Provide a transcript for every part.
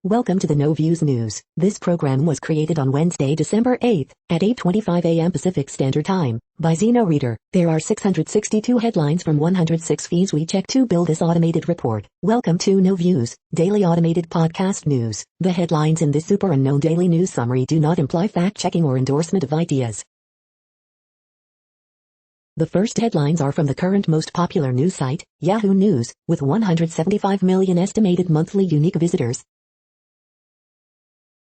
Welcome to the No Views News. This program was created on Wednesday, December 8th, at 8:25 a.m. Pacific Standard Time, by Zeno Reader. There are 662 headlines from 106 feeds we check to build this automated report. Welcome to No Views, daily automated podcast news. The headlines in this super unknown daily news summary do not imply fact-checking or endorsement of ideas. The first headlines are from the current most popular news site, Yahoo News, with 175 million estimated monthly unique visitors.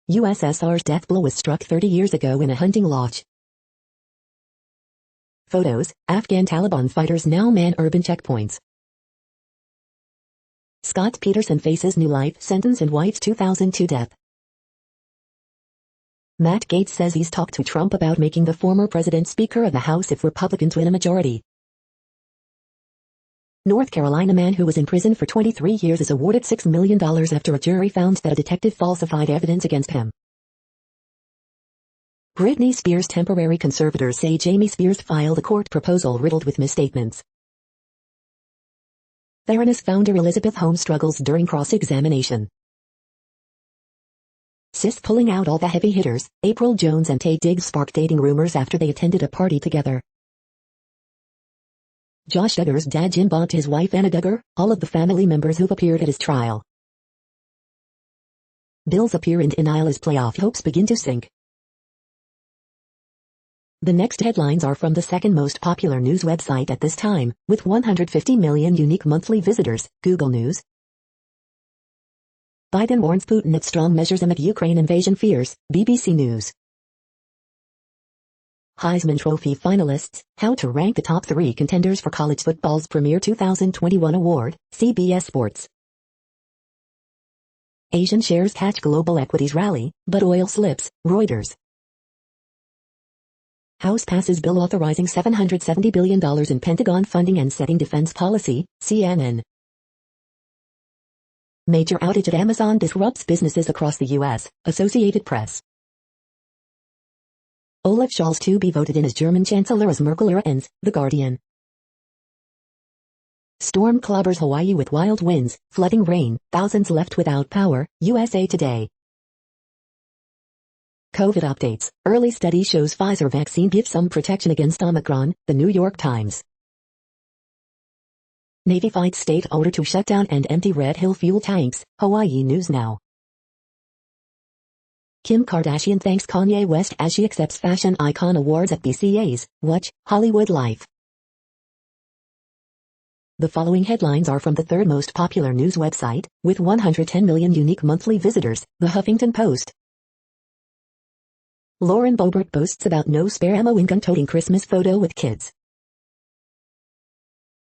USSR's death blow was struck 30 years ago in a hunting lodge. Photos: Afghan Taliban fighters now man urban checkpoints. Scott Peterson faces new life sentence in wife's 2002 death. Matt Gaetz says he's talked to Trump about making the former president Speaker of the House if Republicans win a majority. North Carolina man who was in prison for 23 years is awarded $6 million after a jury found that a detective falsified evidence against him. Britney Spears' temporary conservators say Jamie Spears filed a court proposal riddled with misstatements. Theranos founder Elizabeth Holmes struggles during cross-examination. Sis pulling out all the heavy hitters. April Jones and Taye Diggs sparked dating rumors after they attended a party together. Josh Duggar's dad Jim bombed his wife Anna Duggar, all of the family members who've appeared at his trial. Bills appear in denial as playoff hopes begin to sink. The next headlines are from the second most popular news website at this time, with 150 million unique monthly visitors, Google News. Biden warns Putin of strong measures amid Ukraine invasion fears, BBC News. Heisman Trophy finalists, how to rank the top 3 contenders for college football's premier 2021 award, CBS Sports. Asian shares catch global equities rally, but oil slips, Reuters. House passes bill authorizing $770 billion in Pentagon funding and setting defense policy, CNN. Major outage at Amazon disrupts businesses across the U.S., Associated Press. Olaf Scholz to be voted in as German Chancellor as Merkel era ends, The Guardian. Storm clobbers Hawaii with wild winds, flooding rain, thousands left without power, USA Today. COVID updates, early study shows Pfizer vaccine gives some protection against Omicron, The New York Times. Navy fights state order to shut down and empty Red Hill fuel tanks, Hawaii News Now. Kim Kardashian thanks Kanye West as she accepts Fashion Icon Awards at BCA's Watch, Hollywood Life. The following headlines are from the third most popular news website, with 110 million unique monthly visitors, The Huffington Post. Lauren Boebert boasts about no spare ammo in gun-toting Christmas photo with kids.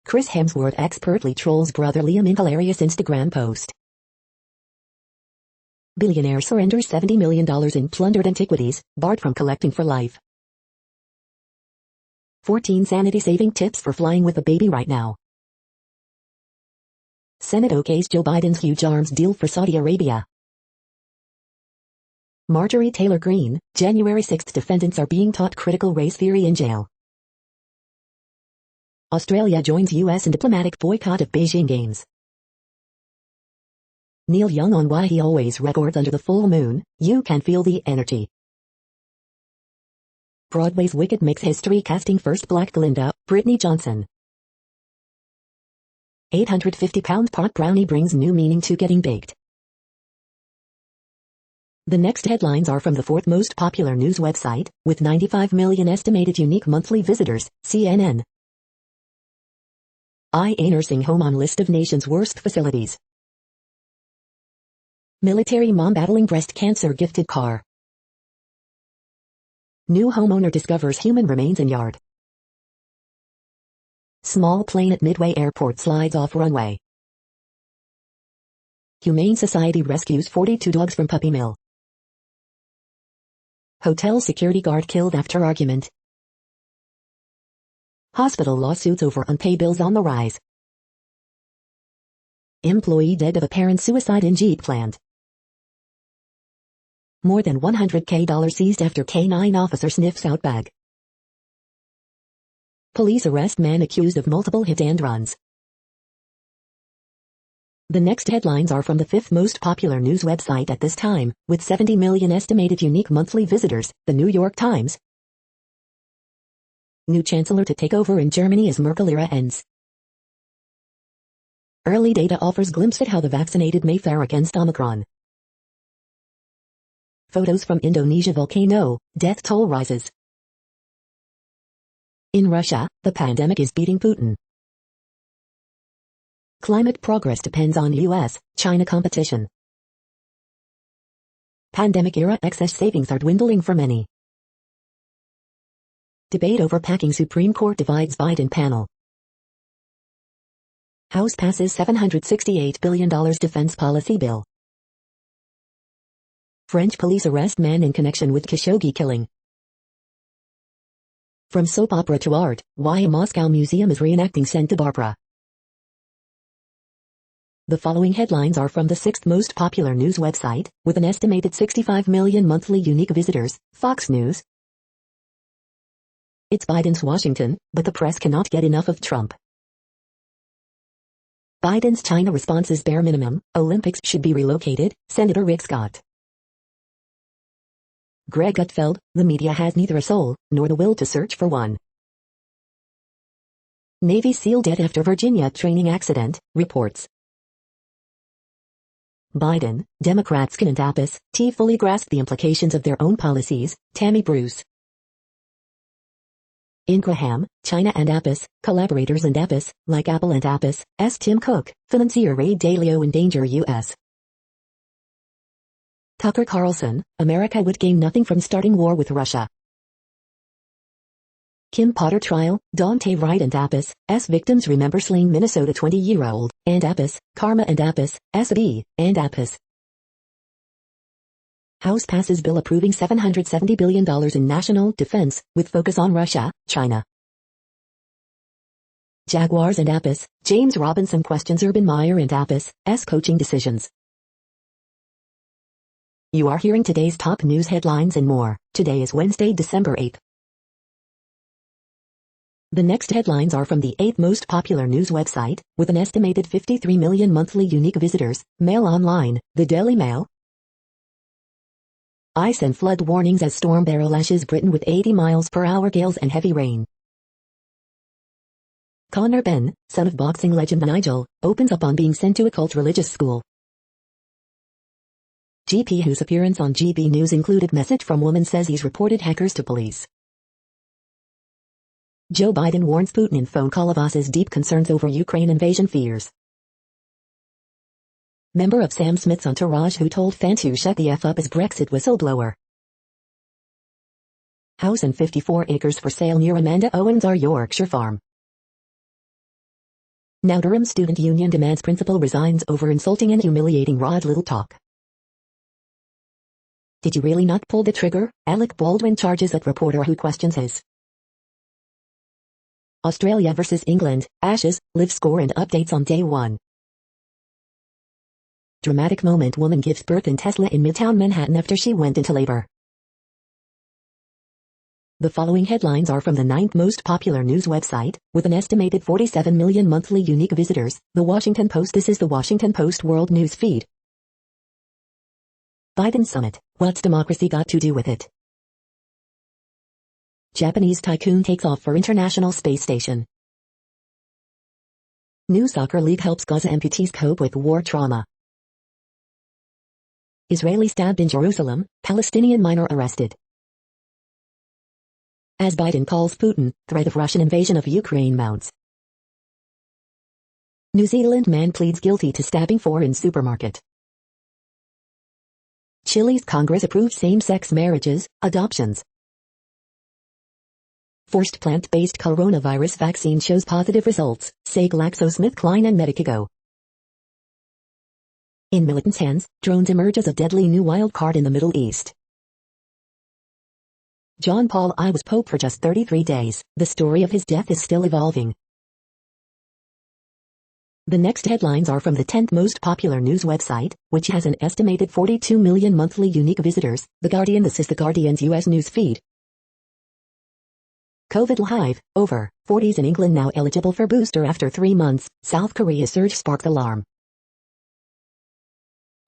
Chris Hemsworth expertly trolls brother Liam in hilarious Instagram post. Billionaire surrenders $70 million in plundered antiquities, barred from collecting for life. 14 sanity-saving tips for flying with a baby right now. Senate okays Joe Biden's huge arms deal for Saudi Arabia. Marjorie Taylor Greene, January 6 defendants are being taught critical race theory in jail. Australia joins U.S. in diplomatic boycott of Beijing Games. Neil Young on why he always records under the full moon, you can feel the energy. Broadway's Wicked makes history casting first black Glinda, Brittany Johnson. 850-pound pot brownie brings new meaning to getting baked. The next headlines are from the fourth most popular news website, with 95 million estimated unique monthly visitors, CNN. IA nursing home on list of nation's worst facilities. Military mom battling breast cancer gifted car. New homeowner discovers human remains in yard. Small plane at Midway Airport slides off runway. Humane Society rescues 42 dogs from puppy mill. Hotel security guard killed after argument. Hospital lawsuits over unpaid bills on the rise. Employee dead of apparent suicide in Jeep plant. More than $100K seized after K-9 officer sniffs out bag. Police arrest man accused of multiple hit and runs. The next headlines are from the fifth most popular news website at this time, with 70 million estimated unique monthly visitors, the New York Times. New chancellor to take over in Germany as Merkel era ends. Early data offers glimpse at how the vaccinated may fare against Omicron. Photos from Indonesia volcano, death toll rises. In Russia, the pandemic is beating Putin. Climate progress depends on US-China competition. Pandemic-era excess savings are dwindling for many. Debate over packing Supreme Court divides Biden panel. House passes $768 billion defense policy bill. French police arrest man in connection with Khashoggi killing. From soap opera to art, why a Moscow museum is reenacting Santa Barbara. The following headlines are from the sixth most popular news website, with an estimated 65 million monthly unique visitors, Fox News. It's Biden's Washington, but the press cannot get enough of Trump. Biden's China response is bare minimum, Olympics should be relocated, Senator Rick Scott. Greg Gutfeld, the media has neither a soul, nor the will to search for one. Navy SEAL dead after Virginia training accident, reports. Biden, Democrats can and Apis, fully grasp the implications of their own policies, Tammy Bruce. In Graham, China and Apis, collaborators and Apis, like Apple and Apis, Tim Cook, financier Ray Dalio endanger U.S. Tucker Carlson, America would gain nothing from starting war with Russia. Kim Potter trial, Daunte Wright and Apis, victims remember slaying Minnesota 20-year-old, and Apis, Karma and Apis, SB, and Apis. House passes bill approving $770 billion in national defense, with focus on Russia, China. Jaguars and Apis, James Robinson questions Urban Meyer and Apis' coaching decisions. You are hearing today's top news headlines and more. Today is Wednesday, December 8th. The next headlines are from the eighth most popular news website, with an estimated 53 million monthly unique visitors, Mail Online, the Daily Mail. Ice and flood warnings as storm barrel lashes Britain with 80 miles per hour gales and heavy rain. Conor Benn, son of boxing legend Nigel, opens up on being sent to a cult religious school. GP whose appearance on GB News included message from woman says he's reported hackers to police. Joe Biden warns Putin in phone call of Voss's deep concerns over Ukraine invasion fears. Member of Sam Smith's entourage who told fans to shut the F up as Brexit whistleblower. House and 54 acres for sale near Amanda Owens' Yorkshire farm. Now Durham Student Union demands principal resigns over insulting and humiliating Rod Little talk. Did you really not pull the trigger? Alec Baldwin charges at reporter who questions his. Australia vs England, Ashes, live score and updates on day 1. Dramatic moment woman gives birth in Tesla in Midtown Manhattan after she went into labor. The following headlines are from the ninth most popular news website, with an estimated 47 million monthly unique visitors, The Washington Post. This is The Washington Post World News Feed. Biden Summit, what's democracy got to do with it? Japanese tycoon takes off for International Space Station. New soccer league helps Gaza amputees cope with war trauma. Israeli stabbed in Jerusalem, Palestinian minor arrested. As Biden calls Putin, threat of Russian invasion of Ukraine mounts. New Zealand man pleads guilty to stabbing 4 in supermarket. Chile's Congress approves same-sex marriages, adoptions. Forced plant-based coronavirus vaccine shows positive results, say GlaxoSmithKline and Medicago. In militants' hands, drones emerge as a deadly new wild card in the Middle East. John Paul I was Pope for just 33 days. The story of his death is still evolving. The next headlines are from the 10th most popular news website, which has an estimated 42 million monthly unique visitors, The Guardian. This is The Guardian's U.S. news feed. COVID live, over, 40s in England now eligible for booster after 3 months, South Korea surge sparked alarm.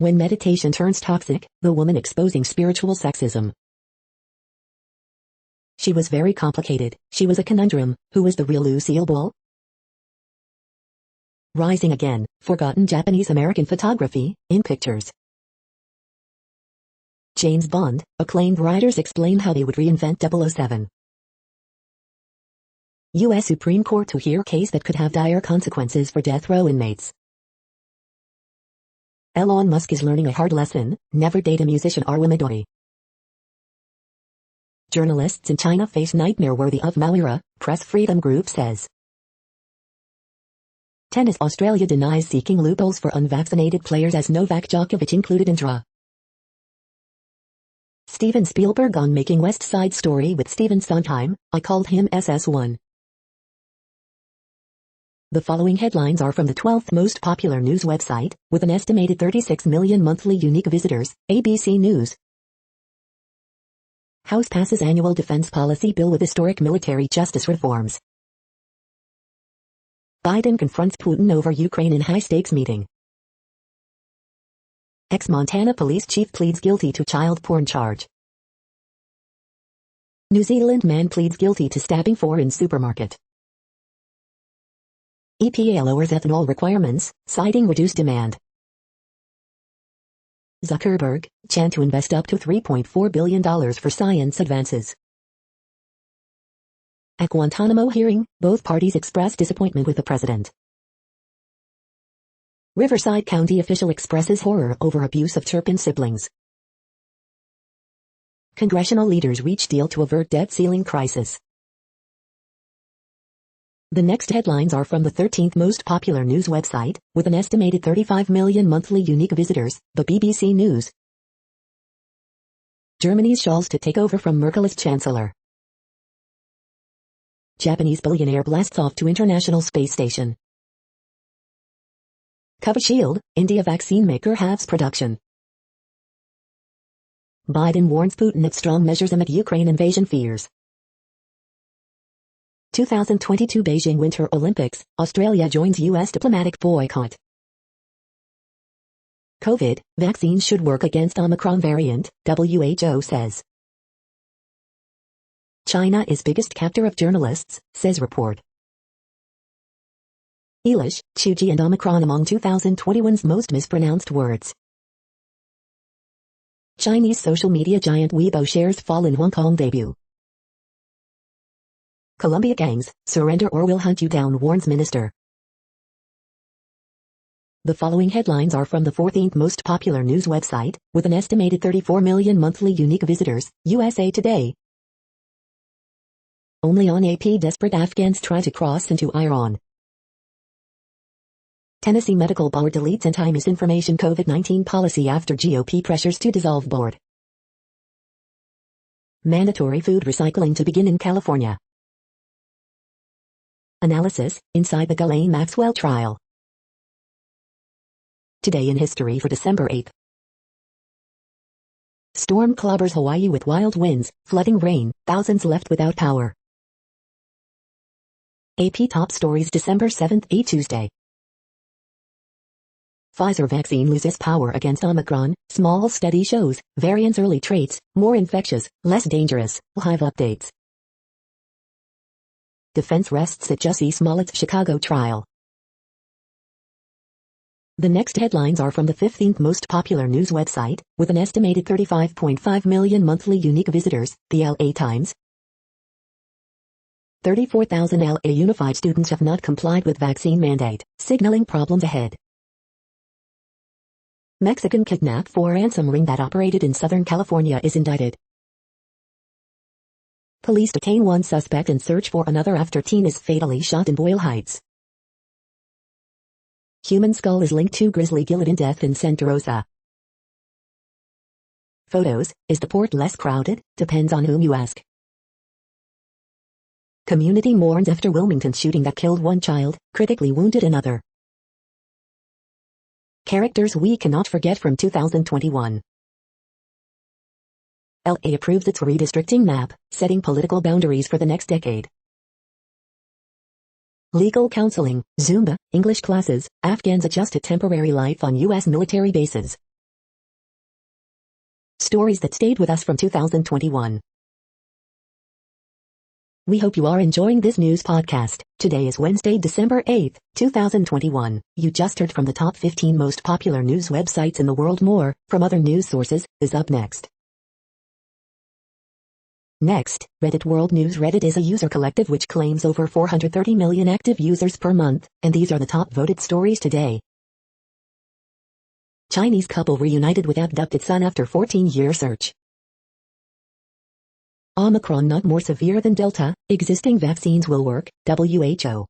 When meditation turns toxic, the woman exposing spiritual sexism. She was very complicated. She was a conundrum. Who was the real Lucille Ball? Rising again, forgotten Japanese-American photography, in pictures. James Bond, acclaimed writers explain how they would reinvent 007. U.S. Supreme Court to hear case that could have dire consequences for death row inmates. Elon Musk is learning a hard lesson, never date a musician or Midori. Journalists in China face nightmare worthy of Mao-era, press freedom group says. Tennis Australia denies seeking loopholes for unvaccinated players as Novak Djokovic included in draw. Steven Spielberg on Making West Side Story with Stephen Sondheim, I called him SS1. The following headlines are from the 12th most popular news website, with an estimated 36 million monthly unique visitors, ABC News. House passes annual defense policy bill with historic military justice reforms. Biden confronts Putin over Ukraine in high-stakes meeting. Ex-Montana police chief pleads guilty to child porn charge. New Zealand man pleads guilty to stabbing 4 in supermarket. EPA lowers ethanol requirements, citing reduced demand. Zuckerberg, Chan to invest up to $3.4 billion for science advances. At Guantanamo hearing, both parties expressed disappointment with the president. Riverside County official expresses horror over abuse of Turpin siblings. Congressional leaders reach deal to avert debt ceiling crisis. The next headlines are from the 13th most popular news website, with an estimated 35 million monthly unique visitors, the BBC News. Germany's Scholz to take over from Merkel as Chancellor. Japanese billionaire blasts off to International Space Station. Covishield, India vaccine maker halves production. Biden warns Putin of strong measures amid Ukraine invasion fears. 2022 Beijing Winter Olympics, Australia joins U.S. diplomatic boycott. COVID, vaccines should work against Omicron variant, WHO says. China is biggest captor of journalists, says report. Elish, Chuji and Omicron among 2021's most mispronounced words. Chinese social media giant Weibo shares fall in Hong Kong debut. Colombia gangs, surrender or we'll hunt you down, warns minister. The following headlines are from the 14th most popular news website, with an estimated 34 million monthly unique visitors, USA Today. Only on AP desperate Afghans try to cross into Iran. Tennessee Medical Board deletes anti-misinformation COVID-19 policy after GOP pressures to dissolve board. Mandatory food recycling to begin in California. Analysis, inside the Ghislaine Maxwell trial. Today in history for December 8. Storm clobbers Hawaii with wild winds, flooding rain, thousands left without power. AP top stories December 7, a Tuesday. Pfizer vaccine loses power against Omicron, small study shows, variants early traits, more infectious, less dangerous, Hive updates. Defense rests at Jussie Smollett's Chicago trial. The next headlines are from the 15th most popular news website, with an estimated 35.5 million monthly unique visitors, the LA Times. 34,000 LA Unified students have not complied with vaccine mandate, signaling problems ahead. Mexican kidnap for ransom ring that operated in Southern California is indicted. Police detain one suspect and search for another after teen is fatally shot in Boyle Heights. Human skull is linked to grisly guillotine death in Santa Rosa. Photos, is the port less crowded? Depends on whom you ask. Community mourns after Wilmington shooting that killed one child, critically wounded another. Characters we cannot forget from 2021. LA approves its redistricting map, setting political boundaries for the next decade. Legal counseling, Zumba, English classes, Afghans adjust to temporary life on U.S. military bases. Stories that stayed with us from 2021. We hope you are enjoying this news podcast. Today is Wednesday, December 8th, 2021. You just heard from the top 15 most popular news websites in the world. More from other news sources is up next. Next, Reddit World News. Reddit is a user collective which claims over 430 million active users per month, and these are the top voted stories today. Chinese couple reunited with abducted son after 14-year search. Omicron not more severe than Delta, existing vaccines will work, WHO.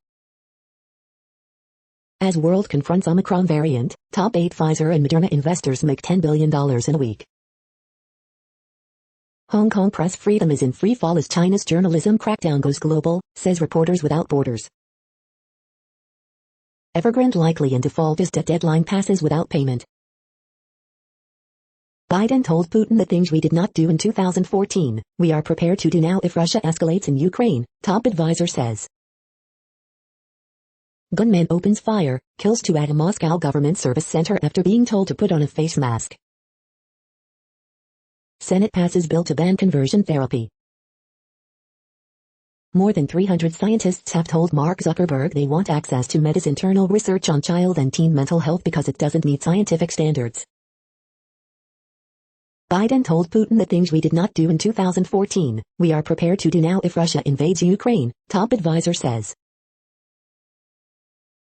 As world confronts Omicron variant, top 8 Pfizer and Moderna investors make $10 billion in a week. Hong Kong press freedom is in free fall as China's journalism crackdown goes global, says Reporters Without Borders. Evergrande likely in default as debt deadline passes without payment. Biden told Putin the things we did not do in 2014, we are prepared to do now if Russia escalates in Ukraine, top advisor says. Gunman opens fire, kills 2 at a Moscow government service center after being told to put on a face mask. Senate passes bill to ban conversion therapy. More than 300 scientists have told Mark Zuckerberg they want access to Meta's internal research on child and teen mental health because it doesn't meet scientific standards. Biden told Putin the things we did not do in 2014, we are prepared to do now if Russia invades Ukraine, top advisor says.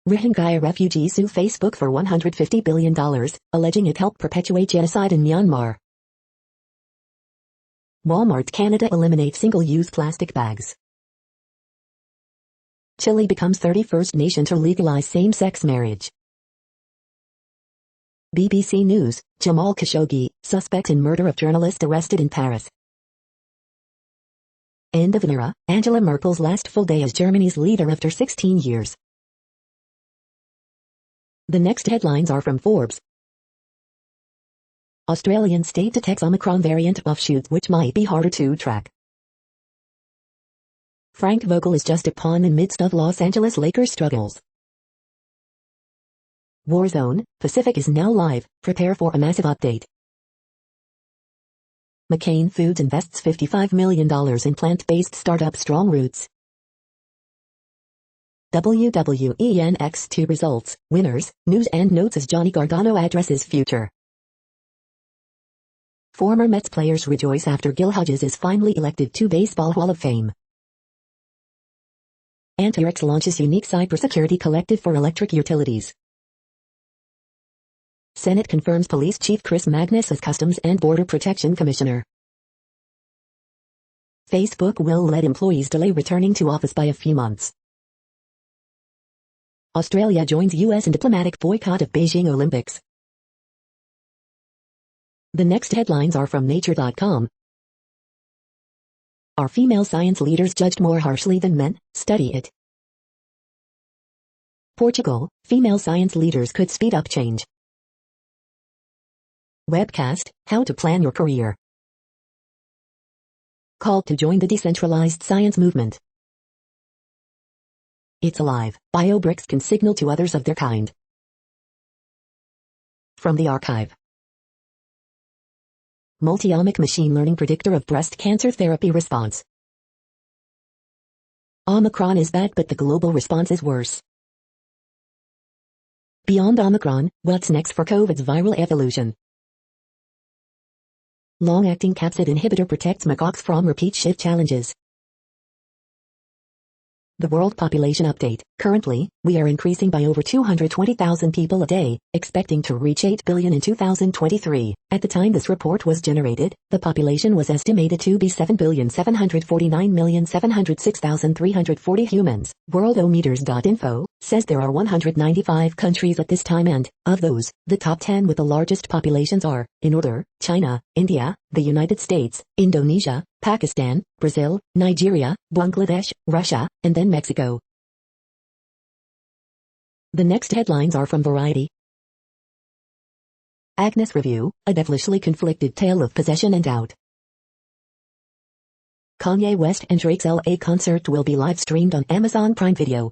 Rohingya refugees sue Facebook for $150 billion, alleging it helped perpetuate genocide in Myanmar. Walmart Canada eliminates single-use plastic bags. Chile becomes 31st nation to legalize same-sex marriage. BBC News, Jamal Khashoggi, suspect in murder of journalist arrested in Paris. End of an era, Angela Merkel's last full day as Germany's leader after 16 years. The next headlines are from Forbes. Australian state detects Omicron variant offshoots which might be harder to track. Frank Vogel is just a pawn in midst of Los Angeles Lakers struggles. Warzone, Pacific is now live, prepare for a massive update. McCain Foods invests $55 million in plant-based startup Strong Roots. WWE NXT results, winners, news and notes as Johnny Gargano addresses future. Former Mets players rejoice after Gil Hodges is finally elected to Baseball Hall of Fame. Anterix launches unique cybersecurity collective for electric utilities. Senate confirms Police Chief Chris Magnus as Customs and Border Protection Commissioner. Facebook will let employees delay returning to office by a few months. Australia joins U.S. in diplomatic boycott of Beijing Olympics. The next headlines are from Nature.com. Are female science leaders judged more harshly than men? Study it. Portugal, female science leaders could speed up change. Webcast, How to Plan Your Career. Call to join the decentralized science movement. It's alive. BioBricks can signal to others of their kind. From the archive. Multi-omic machine learning predictor of breast cancer therapy response. Omicron is bad but the global response is worse. Beyond Omicron, what's next for COVID's viral evolution? Long-acting capsid inhibitor protects macaques from repeat shift challenges. The World Population Update. Currently, we are increasing by over 220,000 people a day, expecting to reach 8 billion in 2023. At the time this report was generated, the population was estimated to be 7,749,706,340 humans. Worldometers.info says there are 195 countries at this time and, of those, the top 10 with the largest populations are, in order, China, India, the United States, Indonesia, Pakistan, Brazil, Nigeria, Bangladesh, Russia, and then Mexico. The next headlines are from Variety. Agnes Review, a devilishly conflicted tale of possession and doubt. Kanye West and Drake's LA concert will be live-streamed on Amazon Prime Video.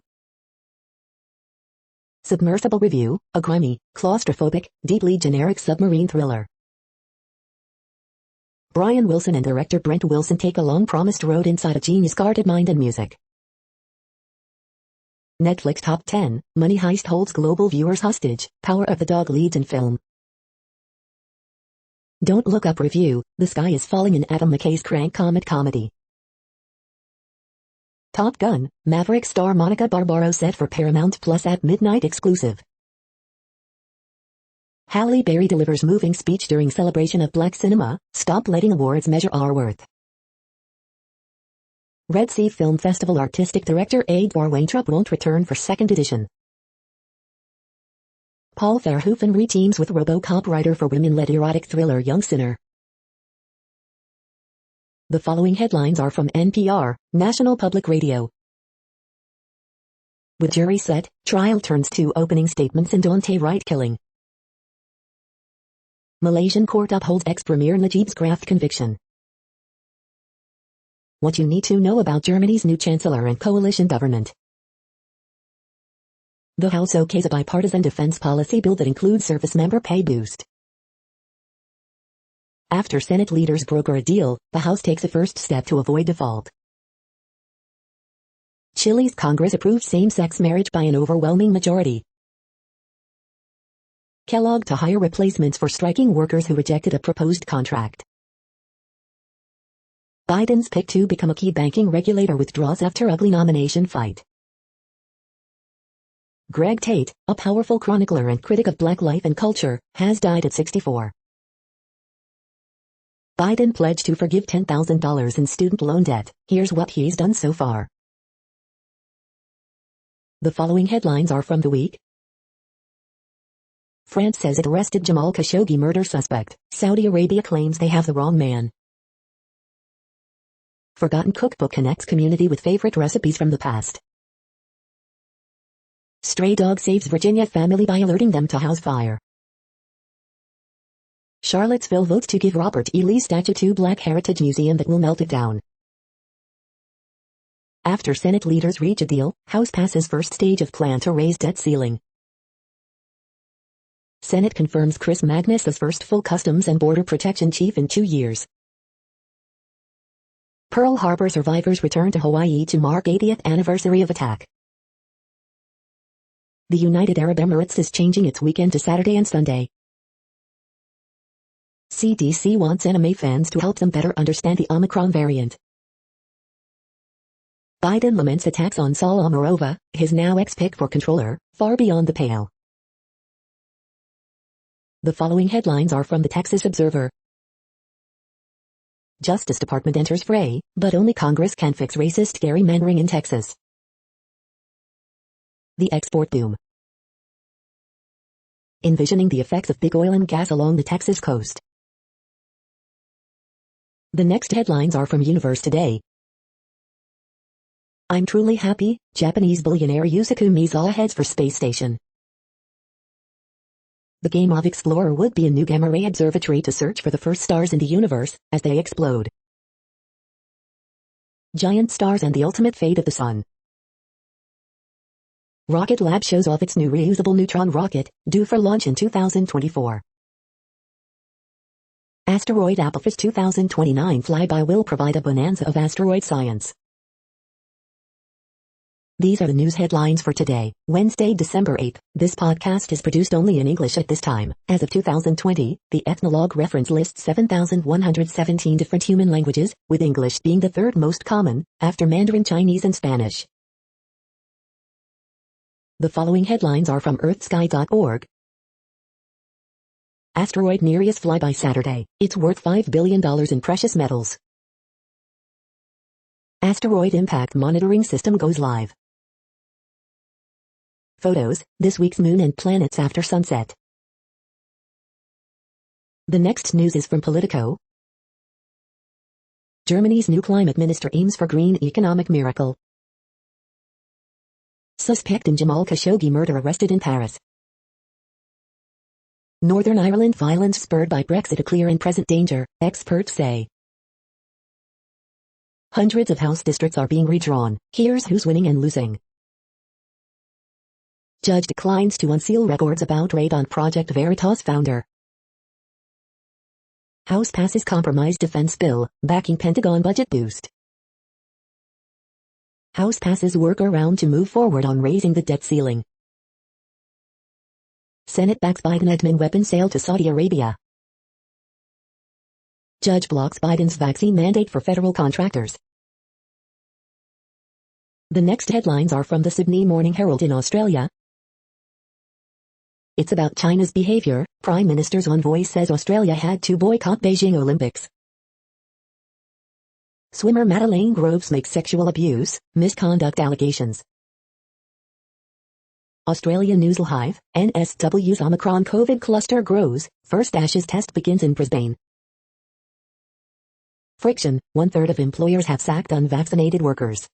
Submersible Review, a grimy, claustrophobic, deeply generic submarine thriller. Brian Wilson and director Brent Wilson take a long-promised road inside a genius-guarded mind and music. Netflix Top 10, Money Heist holds global viewers hostage, Power of the Dog leads in film. Don't Look Up review, The Sky is Falling in Adam McKay's Crank Comet comedy. Top Gun, Maverick star Monica Barbaro set for Paramount Plus at midnight exclusive. Halle Berry delivers moving speech during celebration of Black cinema, Stop letting awards measure our worth. Red Sea Film Festival artistic director Edgar Weintraub won't return for second edition. Paul Verhoeven reteams with RoboCop writer for women-led erotic thriller Young Sinner. The following headlines are from NPR, National Public Radio. With jury set, trial turns to opening statements in Daunte Wright killing. Malaysian court upholds ex-premier Najib's graft conviction. What you need to know about Germany's new chancellor and coalition government. The House okays a bipartisan defense policy bill that includes service member pay boost. After Senate leaders broker a deal, the House takes a first step to avoid default. Chile's Congress approved same-sex marriage by an overwhelming majority. Kellogg to hire replacements for striking workers who rejected a proposed contract. Biden's pick to become a key banking regulator withdraws after ugly nomination fight. Greg Tate, a powerful chronicler and critic of Black life and culture, has died at 64. Biden pledged to forgive $10,000 in student loan debt. Here's what he's done so far. The following headlines are from The Week. France says it arrested Jamal Khashoggi murder suspect. Saudi Arabia claims they have the wrong man. Forgotten Cookbook connects community with favorite recipes from the past. Stray dog saves Virginia family by alerting them to house fire. Charlottesville votes to give Robert E. Lee statue to Black Heritage Museum that will melt it down. After Senate leaders reach a deal, House passes first stage of plan to raise debt ceiling. Senate confirms Chris Magnus as first full Customs and Border Protection chief in 2 years. Pearl Harbor survivors return to Hawaii to mark 80th anniversary of attack. The United Arab Emirates is changing its weekend to Saturday and Sunday. CDC wants anime fans to help them better understand the Omicron variant. Biden laments attacks on Saul Omarova, his now ex-pick for controller, far beyond the pale. The following headlines are from the Texas Observer. Justice Department enters fray, but only Congress can fix racist gerrymandering in Texas. The export boom. Envisioning the effects of big oil and gas along the Texas coast. The next headlines are from Universe Today. I'm truly happy, Japanese billionaire Yusaku Misawa heads for space station. The Game of Explorer would be a new gamma ray observatory to search for the first stars in the universe, as they explode. Giant stars and the ultimate fate of the sun. Rocket Lab shows off its new reusable neutron rocket, due for launch in 2024. Asteroid Apophis 2029 flyby will provide a bonanza of asteroid science. These are the news headlines for today, Wednesday, December 8th. This podcast is produced only in English at this time. As of 2020, the Ethnologue reference lists 7,117 different human languages, with English being the third most common, after Mandarin Chinese and Spanish. The following headlines are from earthsky.org. Asteroid Nereus flyby Saturday. It's worth $5 billion in precious metals. Asteroid impact monitoring system goes live. Photos, this week's moon and planets after sunset. The next news is from Politico. Germany's new climate minister aims for green economic miracle. Suspect in Jamal Khashoggi murder arrested in Paris. Northern Ireland violence spurred by Brexit a clear and present danger, experts say. Hundreds of House districts are being redrawn. Here's who's winning and losing. Judge declines to unseal records about raid on Project Veritas founder. House passes compromise defense bill, backing Pentagon budget boost. House passes workaround to move forward on raising the debt ceiling. Senate backs Biden admin weapon sale to Saudi Arabia. Judge blocks Biden's vaccine mandate for federal contractors. The next headlines are from the Sydney Morning Herald in Australia. It's about China's behavior. Prime Minister's envoy says Australia had to boycott Beijing Olympics. Swimmer Madeleine Groves makes sexual abuse, misconduct allegations. Australian News Live, NSW's Omicron COVID cluster grows, first Ashes test begins in Brisbane. Friction, 1/3 of employers have sacked unvaccinated workers.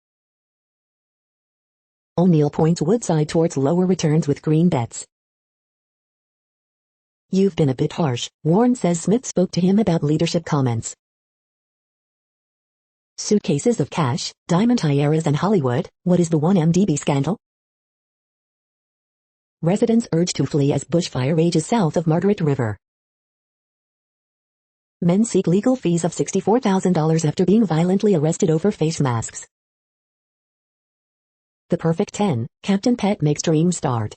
O'Neill points Woodside towards lower returns with green bets. You've been a bit harsh, Warren says Smith spoke to him about leadership comments. Suitcases of cash, diamond tiaras and Hollywood, what is the 1MDB scandal? Residents urged to flee as bushfire rages south of Margaret River. Men seek legal fees of $64,000 after being violently arrested over face masks. The Perfect 10, Captain Pet makes dream start.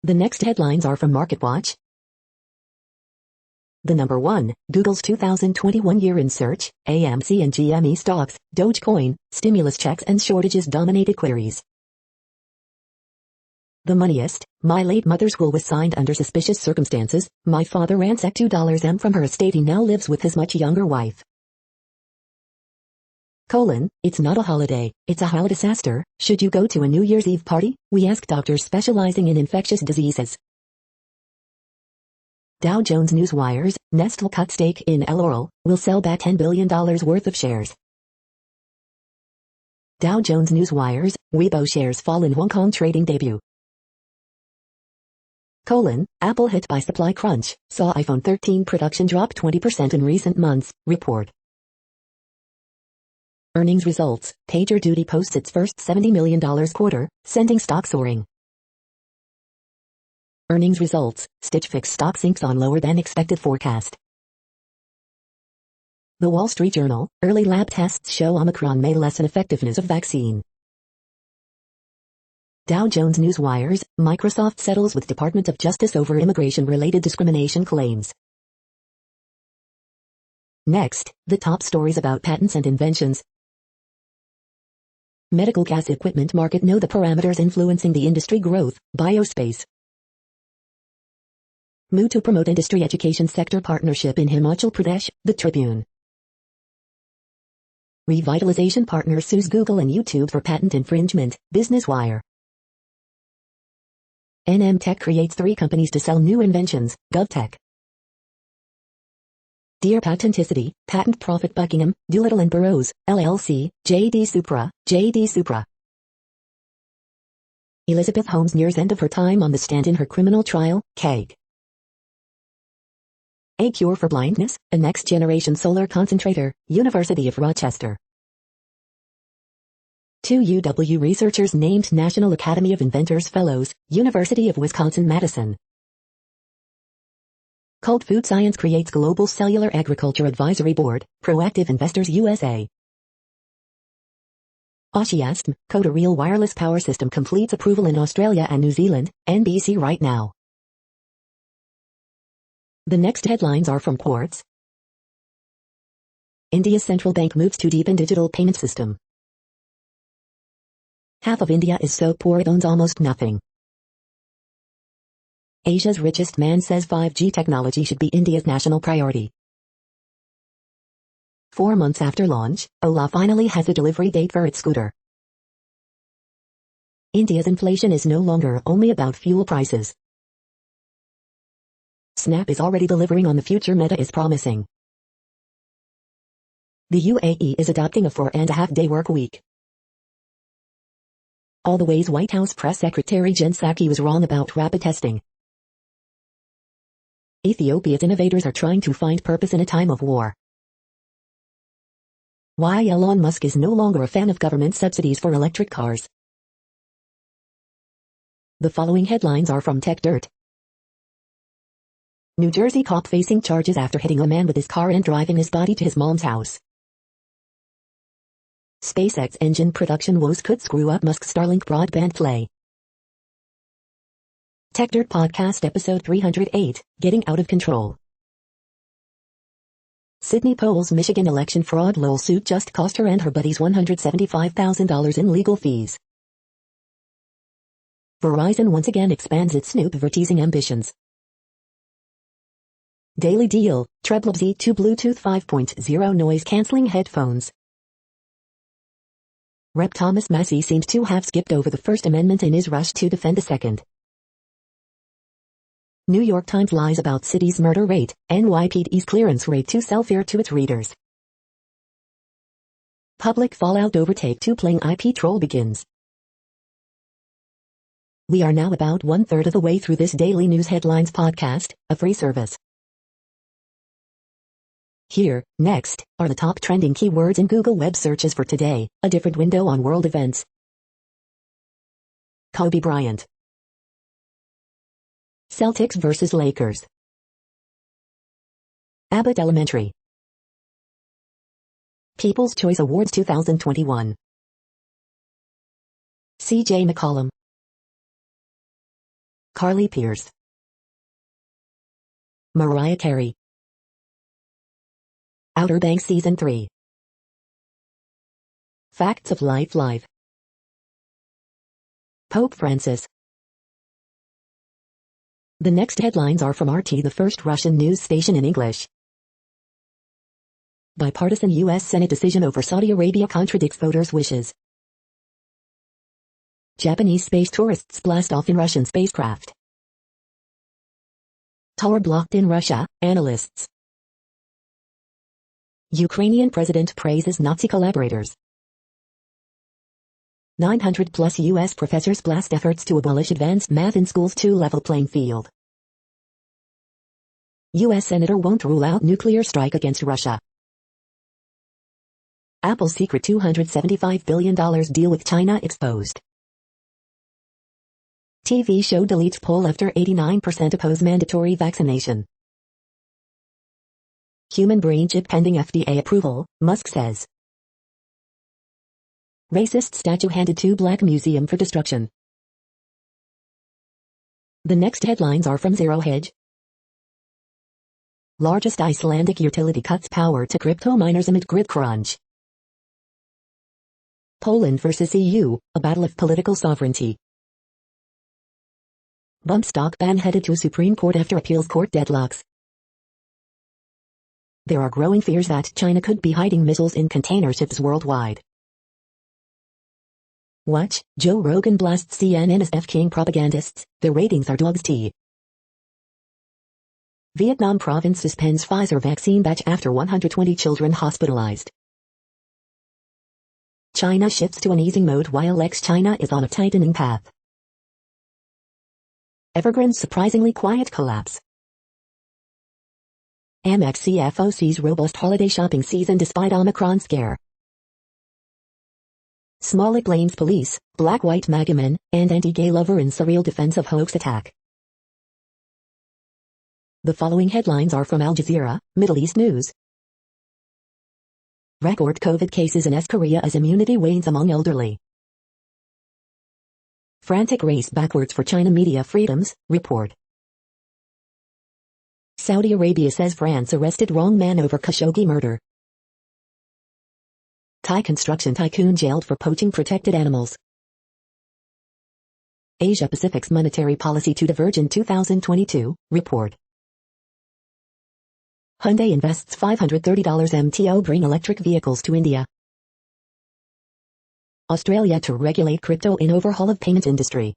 The next headlines are from MarketWatch. The number 1, Google's 2021 year in search, AMC and GME stocks, Dogecoin, stimulus checks and shortages dominated queries. The Moneyest, my late mother's will was signed under suspicious circumstances, my father ransacked $2M from her estate, he now lives with his much younger wife. It's not a holiday, it's a how disaster. Should you go to a New Year's Eve party? We ask doctors specializing in infectious diseases. Dow Jones Newswires, Nestle cut stake in L'Oreal, will sell back $10 billion worth of shares. Dow Jones Newswires, Weibo shares fall in Hong Kong trading debut. Apple hit by supply crunch, saw iPhone 13 production drop 20% in recent months, report. Earnings results, PagerDuty posts its first $70 million quarter, sending stock soaring. Earnings results, Stitch Fix stock sinks on lower than expected forecast. The Wall Street Journal, early lab tests show Omicron may lessen effectiveness of vaccine. Dow Jones Newswires, Microsoft settles with Department of Justice over immigration-related discrimination claims. Next, the top stories about patents and inventions. Medical gas equipment market know the parameters influencing the industry growth, biospace. Move to promote industry education sector partnership in Himachal Pradesh, the Tribune. Revitalization partner sues Google and YouTube for patent infringement, Business Wire. NM Tech creates 3 companies to sell new inventions, GovTech. Dear Patenticity, Patent Profit Buckingham, Doolittle and Burroughs, LLC, J.D. Supra. Elizabeth Holmes nears end of her time on the stand in her criminal trial, Kague. A cure for blindness, a next-generation solar concentrator, University of Rochester. 2 UW researchers named National Academy of Inventors Fellows, University of Wisconsin-Madison. Cult Food Science creates Global Cellular Agriculture Advisory Board, Proactive Investors USA. Oshiasm, Coda Real Wireless Power System completes approval in Australia and New Zealand, NBC right now. The next headlines are from Quartz. India's central bank moves to deepen digital payment system. Half of India is so poor it owns almost nothing. Asia's richest man says 5G technology should be India's national priority. 4 months after launch, Ola finally has a delivery date for its scooter. India's inflation is no longer only about fuel prices. Snap is already delivering on the future Meta is promising. The UAE is adopting a 4.5-day work week. All the ways White House Press Secretary Jen Psaki was wrong about rapid testing. Ethiopia's innovators are trying to find purpose in a time of war. Why Elon Musk is no longer a fan of government subsidies for electric cars. The following headlines are from Tech Dirt. New Jersey cop facing charges after hitting a man with his car and driving his body to his mom's house. SpaceX engine production woes could screw up Musk's Starlink broadband play. Tech Dirt Podcast episode 308, Getting Out of Control. Sidney Pohl's Michigan election fraud lawsuit just cost her and her buddies $175,000 in legal fees. Verizon once again expands its snoop-vertising ambitions. Daily Deal, Treble Z2 Bluetooth 5.0 noise-canceling headphones. Rep. Thomas Massie seemed to have skipped over the First Amendment in his rush to defend the Second. New York Times lies about city's murder rate, NYPD's clearance rate to sell fear to its readers. Public fallout over Take-Two playing IP troll begins. We are now about 1/3 of the way through this daily news headlines podcast, a free service. Here, next, are the top trending keywords in Google web searches for today, a different window on world events. Kobe Bryant. Celtics vs. Lakers. Abbott Elementary. People's Choice Awards 2021. C.J. McCollum. Carly Pearce. Mariah Carey. Outer Banks Season 3. Facts of Life Live. Pope Francis. The next headlines are from RT, the first Russian news station in English. Bipartisan U.S. Senate decision over Saudi Arabia contradicts voters' wishes. Japanese space tourists blast off in Russian spacecraft. Tower blocked in Russia, analysts. Ukrainian president praises Nazi collaborators. 900+ U.S. professors blast efforts to abolish advanced math in schools to level playing field. U.S. senator won't rule out nuclear strike against Russia. Apple's secret $275 billion deal with China exposed. TV show deletes poll after 89% oppose mandatory vaccination. Human brain chip pending FDA approval, Musk says. Racist statue handed to Black Museum for destruction. The next headlines are from Zero Hedge. Largest Icelandic utility cuts power to crypto miners amid grid crunch. Poland versus EU, a battle of political sovereignty. Bump stock ban headed to Supreme Court after appeals court deadlocks. There are growing fears that China could be hiding missiles in container ships worldwide. Watch, Joe Rogan blasts CNN as F-King propagandists, their ratings are dog's tea. Vietnam province suspends Pfizer vaccine batch after 120 children hospitalized. China shifts to an easing mode while ex-China is on a tightening path. Evergrande's surprisingly quiet collapse. Amex CFO sees robust holiday shopping season despite Omicron scare. Smollett blames police, black-white MAGA men, and anti-gay lover in surreal defense of hoax attack. The following headlines are from Al Jazeera, Middle East News. Record COVID cases in South Korea as immunity wanes among elderly. Frantic race backwards for China media freedoms, report. Saudi Arabia says France arrested wrong man over Khashoggi murder. Thai construction tycoon jailed for poaching protected animals. Asia Pacific's monetary policy to diverge in 2022, report. Hyundai invests $530 MTO bring electric vehicles to India. Australia to regulate crypto in overhaul of payment industry.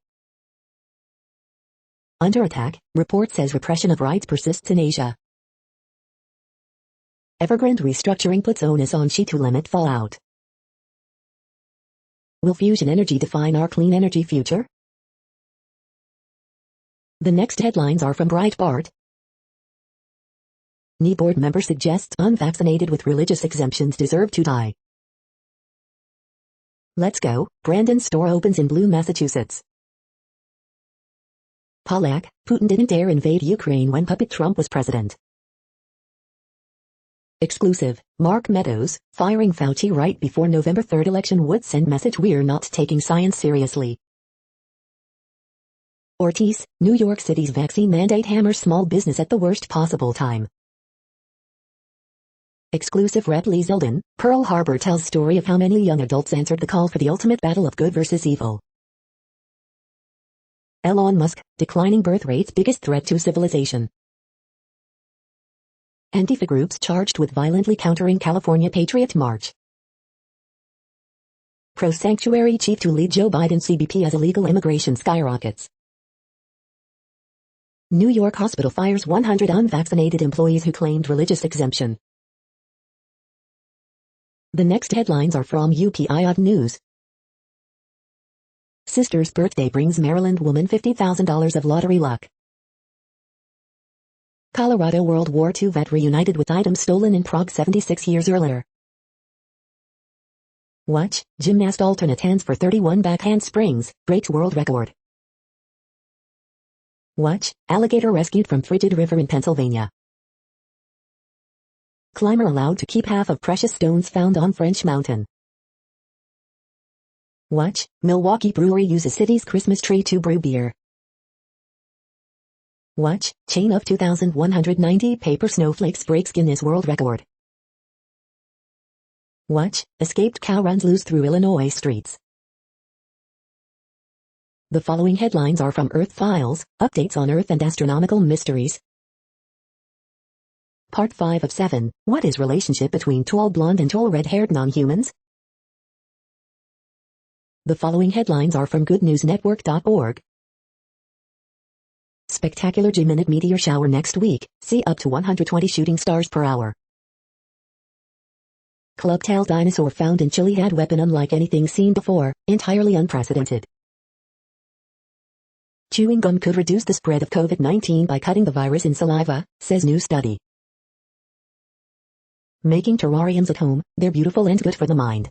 Under attack, report says repression of rights persists in Asia. Evergrande restructuring puts onus on Xi to limit fallout. Will fusion energy define our clean energy future? The next headlines are from Breitbart. NI board member suggests unvaccinated with religious exemptions deserve to die. Let's go, Brandon store opens in Blue, Massachusetts. Polak, Putin didn't dare invade Ukraine when puppet Trump was president. Exclusive, Mark Meadows, firing Fauci right before November 3rd election would send message we're not taking science seriously. Ortiz, New York City's vaccine mandate hammers small business at the worst possible time. Exclusive, Rep. Lee Zeldin, Pearl Harbor tells story of how many young adults answered the call for the ultimate battle of good versus evil. Elon Musk, declining birth rates biggest threat to civilization. Antifa groups charged with violently countering California Patriot March. Pro-sanctuary chief to lead Joe Biden CBP as illegal immigration skyrockets. New York hospital fires 100 unvaccinated employees who claimed religious exemption. The next headlines are from UPI News. Sister's birthday brings Maryland woman $50,000 of lottery luck. Colorado World War II vet reunited with items stolen in Prague 76 years earlier. Watch, gymnast alternate hands for 31 backhand springs, breaks world record. Watch, alligator rescued from frigid river in Pennsylvania. Climber allowed to keep half of precious stones found on French mountain. Watch, Milwaukee brewery uses city's Christmas tree to brew beer. Watch, chain of 2,190 paper snowflakes breaks Guinness World Record. Watch, escaped cow runs loose through Illinois streets. The following headlines are from Earth Files, updates on Earth and astronomical mysteries. Part 5 of 7, what is relationship between tall blonde and tall red-haired non-humans? The following headlines are from goodnewsnetwork.org. Spectacular G-minute meteor shower next week, see up to 120 shooting stars per hour. Clubtail dinosaur found in Chile had weapon unlike anything seen before, entirely unprecedented. Chewing gum could reduce the spread of COVID-19 by cutting the virus in saliva, says new study. Making terrariums at home, they're beautiful and good for the mind.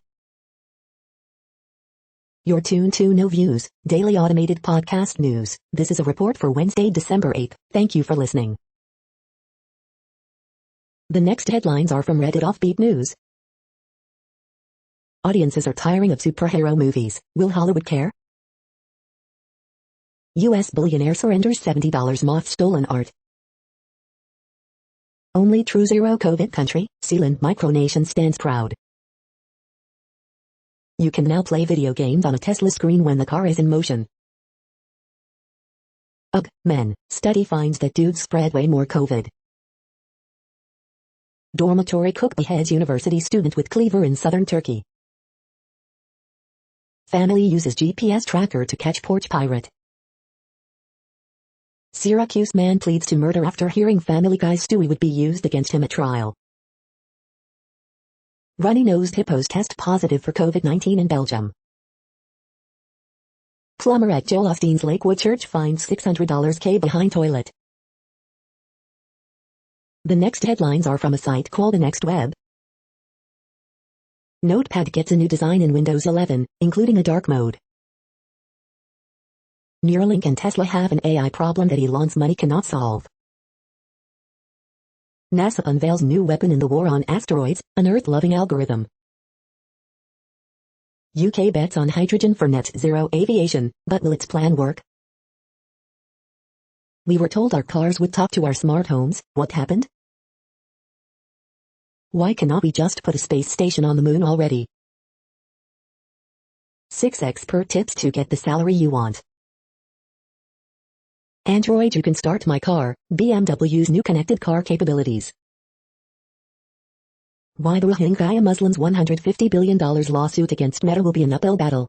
You're tuned to No Views, daily automated podcast news. This is a report for Wednesday, December 8th. Thank you for listening. The next headlines are from Reddit Offbeat News. Audiences are tiring of superhero movies. Will Hollywood care? U.S. billionaire surrenders $70 moth stolen art. Only true zero COVID country, Sealand micronation stands proud. You can now play video games on a Tesla screen when the car is in motion. Ugh, men, study finds that dudes spread way more COVID. Dormitory cook beheads university student with cleaver in southern Turkey. Family uses GPS tracker to catch porch pirate. Syracuse man pleads to murder after hearing Family Guy's Stewie would be used against him at trial. Runny-nosed hippos test positive for COVID-19 in Belgium. Plumber at Joel Osteen's Lakewood Church finds $600 K behind toilet. The next headlines are from a site called The Next Web. Notepad gets a new design in Windows 11, including a dark mode. Neuralink and Tesla have an AI problem that Elon's money cannot solve. NASA unveils new weapon in the war on asteroids, an Earth-loving algorithm. UK bets on hydrogen for net zero aviation, but will its plan work? We were told our cars would talk to our smart homes. What happened? Why cannot we just put a space station on the moon already? 6 expert tips to get the salary you want. Android, you can start my car, BMW's new connected car capabilities. Why the Rohingya Muslims' $150 billion lawsuit against Meta will be an uphill battle.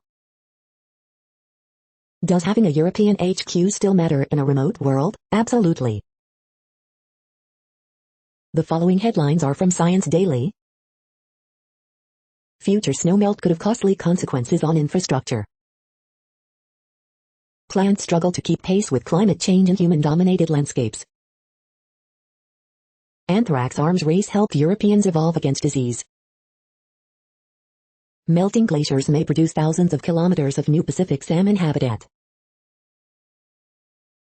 Does having a European HQ still matter in a remote world? Absolutely. The following headlines are from Science Daily. Future snowmelt could have costly consequences on infrastructure. Plants struggle to keep pace with climate change in human-dominated landscapes. Anthrax arms race help Europeans evolve against disease. Melting glaciers may produce thousands of kilometers of new Pacific salmon habitat.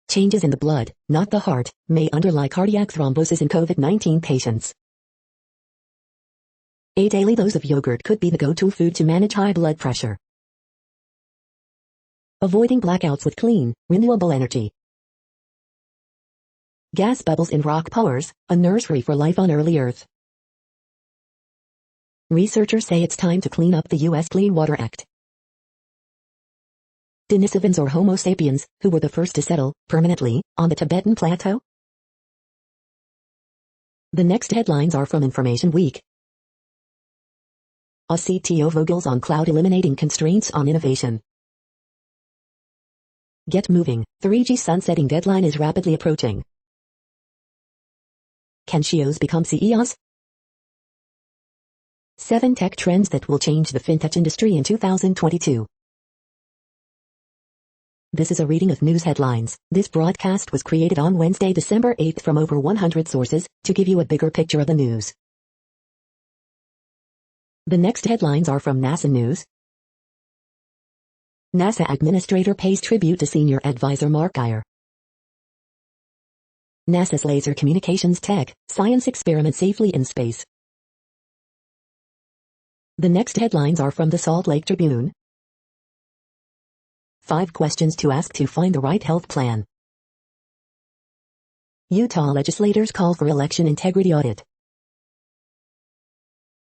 Changes in the blood, not the heart, may underlie cardiac thrombosis in COVID-19 patients. A daily dose of yogurt could be the go-to food to manage high blood pressure. Avoiding blackouts with clean, renewable energy. Gas bubbles in rock pores, a nursery for life on early Earth. Researchers say it's time to clean up the U.S. Clean Water Act. Denisovans or Homo sapiens, who were the first to settle, permanently, on the Tibetan Plateau? The next headlines are from Information Week. A CTO Vogel's on cloud eliminating constraints on innovation. Get moving, 3G sunsetting deadline is rapidly approaching. Can CEOs become CEOs? 7 tech trends that will change the fintech industry in 2022. This is a reading of news headlines. This broadcast was created on Wednesday, December 8th from over 100 sources, to give you a bigger picture of the news. The next headlines are from NASA News. NASA administrator pays tribute to senior advisor Mark Geier. NASA's laser communications tech, science experiment safely in space. The next headlines are from the Salt Lake Tribune. 5 questions to ask to find the right health plan. Utah legislators call for election integrity audit.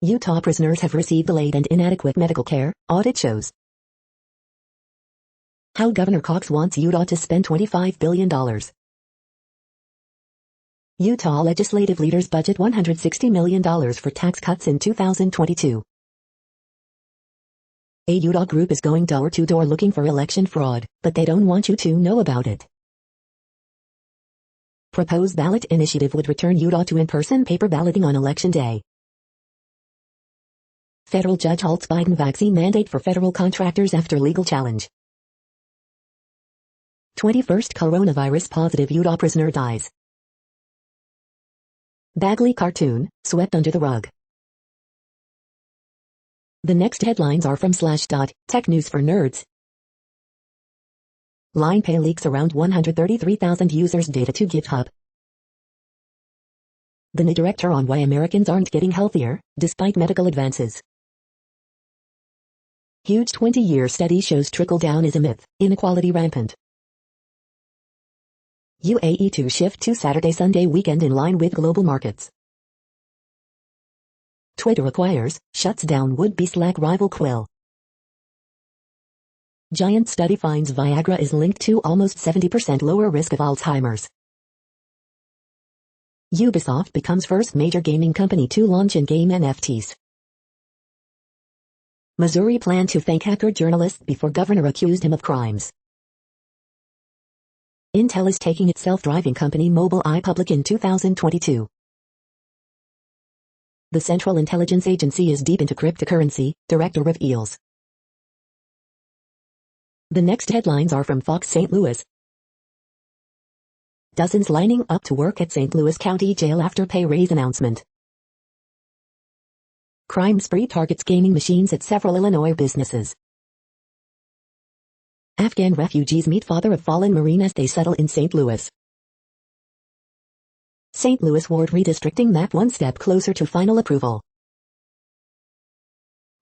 Utah prisoners have received delayed and inadequate medical care, audit shows. How Governor Cox wants Utah to spend $25 billion. Utah legislative leaders budget $160 million for tax cuts in 2022. A Utah group is going door to door looking for election fraud, but they don't want you to know about it. Proposed ballot initiative would return Utah to in-person paper balloting on Election Day. Federal judge halts Biden vaccine mandate for federal contractors after legal challenge. 21st coronavirus positive Utah prisoner dies. Bagley cartoon, swept under the rug. The next headlines are from Slashdot, tech news for nerds. LinePay leaks around 133,000 users' data to GitHub. The new director on why Americans aren't getting healthier, despite medical advances. Huge 20-year study shows trickle-down is a myth, inequality rampant. UAE to shift to Saturday-Sunday weekend in line with global markets. Twitter acquires, shuts down would-be Slack rival Quill. Giant study finds Viagra is linked to almost 70% lower risk of Alzheimer's. Ubisoft becomes first major gaming company to launch in-game NFTs. Missouri planned to thank hacker journalist before governor accused him of crimes. Intel is taking its self-driving company Mobileye public in 2022. The Central Intelligence Agency is deep into cryptocurrency, director reveals. The next headlines are from Fox St. Louis. Dozens lining up to work at St. Louis County Jail after pay raise announcement. Crime spree targets gaming machines at several Illinois businesses. Afghan refugees meet father of fallen Marine as they settle in St. Louis. St. Louis ward redistricting map one step closer to final approval.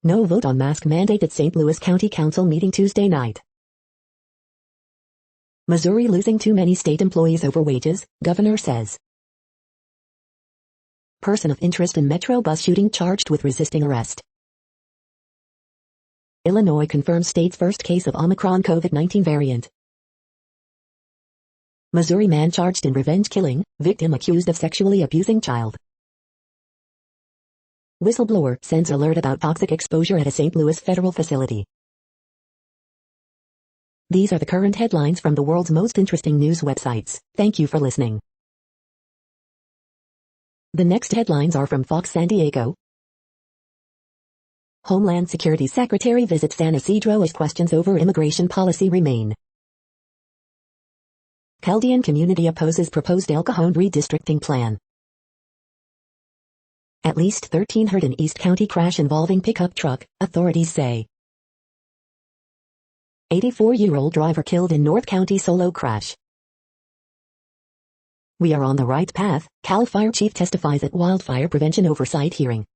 No vote on mask mandate at St. Louis County Council meeting Tuesday night. Missouri losing too many state employees over wages, governor says. Person of interest in Metro bus shooting charged with resisting arrest. Illinois confirms state's first case of Omicron COVID-19 variant. Missouri man charged in revenge killing, victim accused of sexually abusing child. Whistleblower sends alert about toxic exposure at a St. Louis federal facility. These are the current headlines from the world's most interesting news websites. Thank you for listening. The next headlines are from Fox San Diego. Homeland Security Secretary visits San Isidro as questions over immigration policy remain. Chaldean community opposes proposed El Cajon redistricting plan. At least 13 hurt in East County crash involving pickup truck, authorities say. 84-year-old driver killed in North County solo crash. We are on the right path, Cal Fire Chief testifies at Wildfire Prevention Oversight Hearing.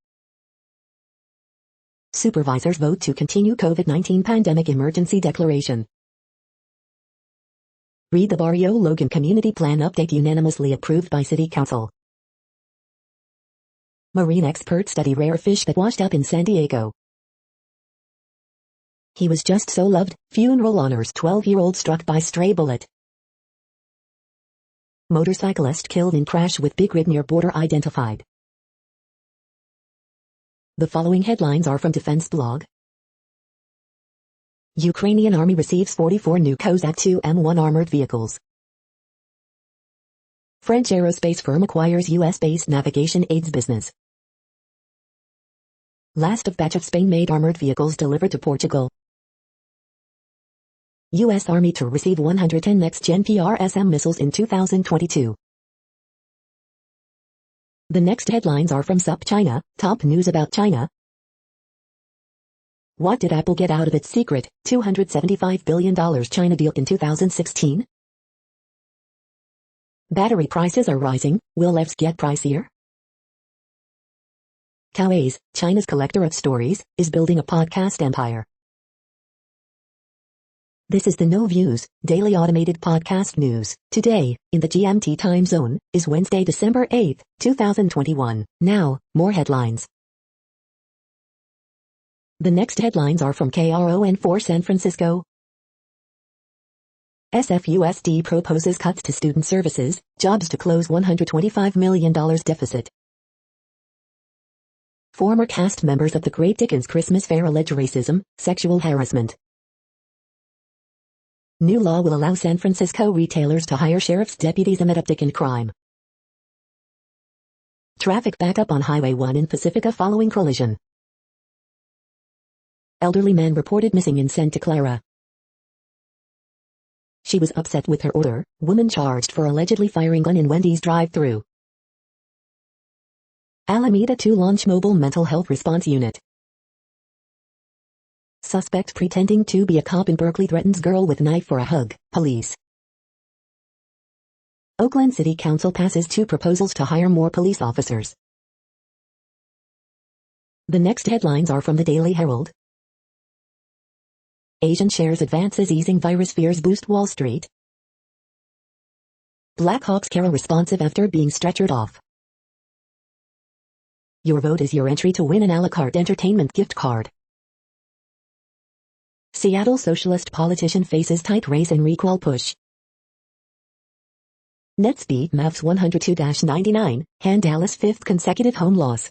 Supervisors vote to continue COVID-19 pandemic emergency declaration. Read the Barrio Logan Community Plan Update unanimously approved by City Council. Marine experts study rare fish that washed up in San Diego. He was just so loved, funeral honors 12-year-old struck by stray bullet. Motorcyclist killed in crash with big rig near border identified. The following headlines are from Defense Blog. Ukrainian Army receives 44 new Kozak-2M1 armored vehicles. French aerospace firm acquires US-based navigation aids business. Last of batch of Spain-made armored vehicles delivered to Portugal. U.S. Army to receive 110 next-gen PRSM missiles in 2022. The next headlines are from SUP China, top news about China. What did Apple get out of its secret, $275 billion China deal in 2016? Battery prices are rising, will EVs get pricier? Cowes, China's collector of stories, is building a podcast empire. This is the No Views, daily automated podcast news. Today, in the GMT time zone, is Wednesday, December 8, 2021. Now, more headlines. The next headlines are from KRON4 San Francisco. SFUSD proposes cuts to student services, jobs to close $125 million deficit. Former cast members of the Great Dickens Christmas Fair allege racism, sexual harassment. New law will allow San Francisco retailers to hire sheriff's deputies amid uptick in crime. Traffic backup on Highway 1 in Pacifica following collision. Elderly man reported missing in Santa Clara. She was upset with her order, woman charged for allegedly firing gun in Wendy's drive-thru. Alameda to launch mobile mental health response unit. Suspect pretending to be a cop in Berkeley threatens girl with knife for a hug, police. Oakland City Council passes 2 proposals to hire more police officers. The next headlines are from the Daily Herald. Asian shares advances easing virus fears boost Wall Street. Blackhawks carol responsive after being stretchered off. Your vote is your entry to win an a la carte entertainment gift card. Seattle socialist politician faces tight race and recall push. NetSpeed Mavs 102-99, hand Dallas 5th consecutive home loss.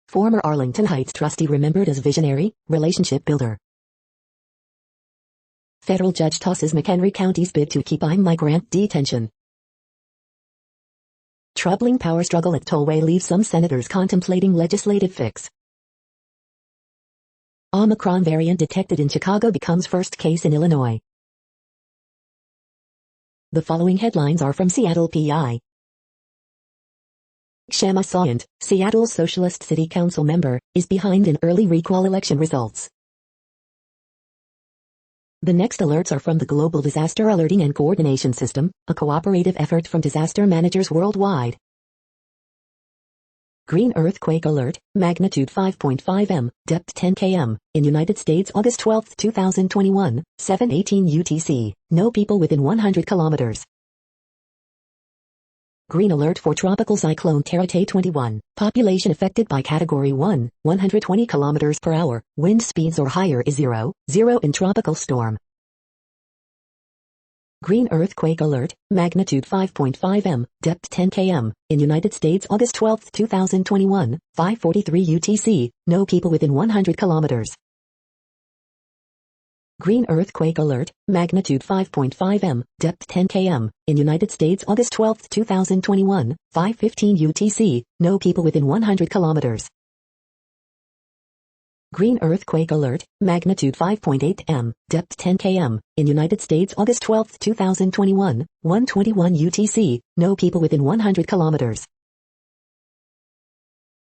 Former Arlington Heights trustee remembered as visionary, relationship builder. Federal judge tosses McHenry County's bid to keep migrant detention. Troubling power struggle at tollway leaves some senators contemplating legislative fix. Omicron variant detected in Chicago becomes first case in Illinois. The following headlines are from Seattle PI. Kshama Sawant, Seattle's Socialist City Council member, is behind in early recall election results. The next alerts are from the Global Disaster Alerting and Coordination System, a cooperative effort from disaster managers worldwide. Green earthquake alert, magnitude 5.5 m, depth 10 km, in United States August 12, 2021, 7:18 UTC, no people within 100 kilometers. Green alert for tropical cyclone Terate 21, population affected by category 1, 120 kilometers per hour, wind speeds or higher is 0 in tropical storm. Green earthquake alert, magnitude 5.5 m, depth 10 km, in United States August 12, 2021, 5:43 UTC, no people within 100 kilometers. Green earthquake alert, magnitude 5.5 m, depth 10 km, in United States August 12, 2021, 5:15 UTC, no people within 100 kilometers. Green earthquake alert, magnitude 5.8 m, depth 10 km, in United States August 12, 2021, 1:21 UTC, no people within 100 kilometers.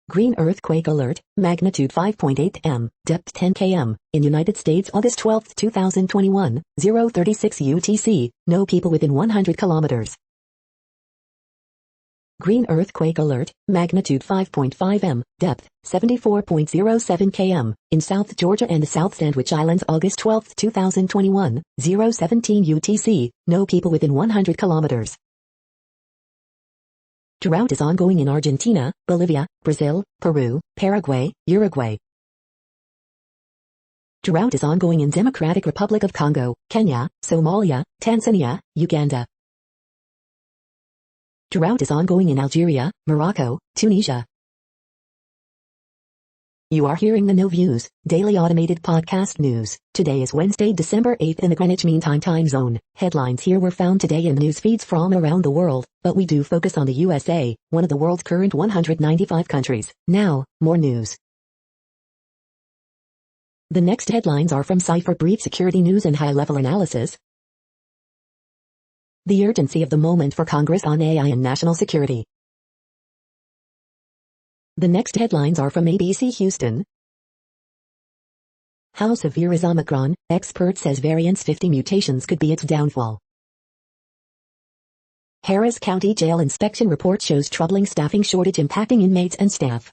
Green earthquake alert, magnitude 5.8 m, depth 10 km, in United States August 12, 2021, 036 UTC, no people within 100 kilometers. Green earthquake alert, magnitude 5.5 m, depth 74.07 km, in South Georgia and the South Sandwich Islands August 12, 2021, 017 UTC, no people within 100 kilometers. Drought is ongoing in Argentina, Bolivia, Brazil, Peru, Paraguay, Uruguay. Drought is ongoing in Democratic Republic of Congo, Kenya, Somalia, Tanzania, Uganda. Drought is ongoing in Algeria, Morocco, Tunisia. You are hearing the No Views, daily automated podcast news. Today is Wednesday, December 8th in the Greenwich Mean Time zone. Headlines here were found today in news feeds from around the world, but we do focus on the USA, one of the world's current 195 countries. Now, more news. The next headlines are from Cypher Brief Security News and High-Level Analysis. The urgency of the moment for Congress on AI and national security. The next headlines are from ABC Houston. How severe is Omicron? Expert says variant's 50 mutations could be its downfall. Harris County Jail inspection report shows troubling staffing shortage impacting inmates and staff.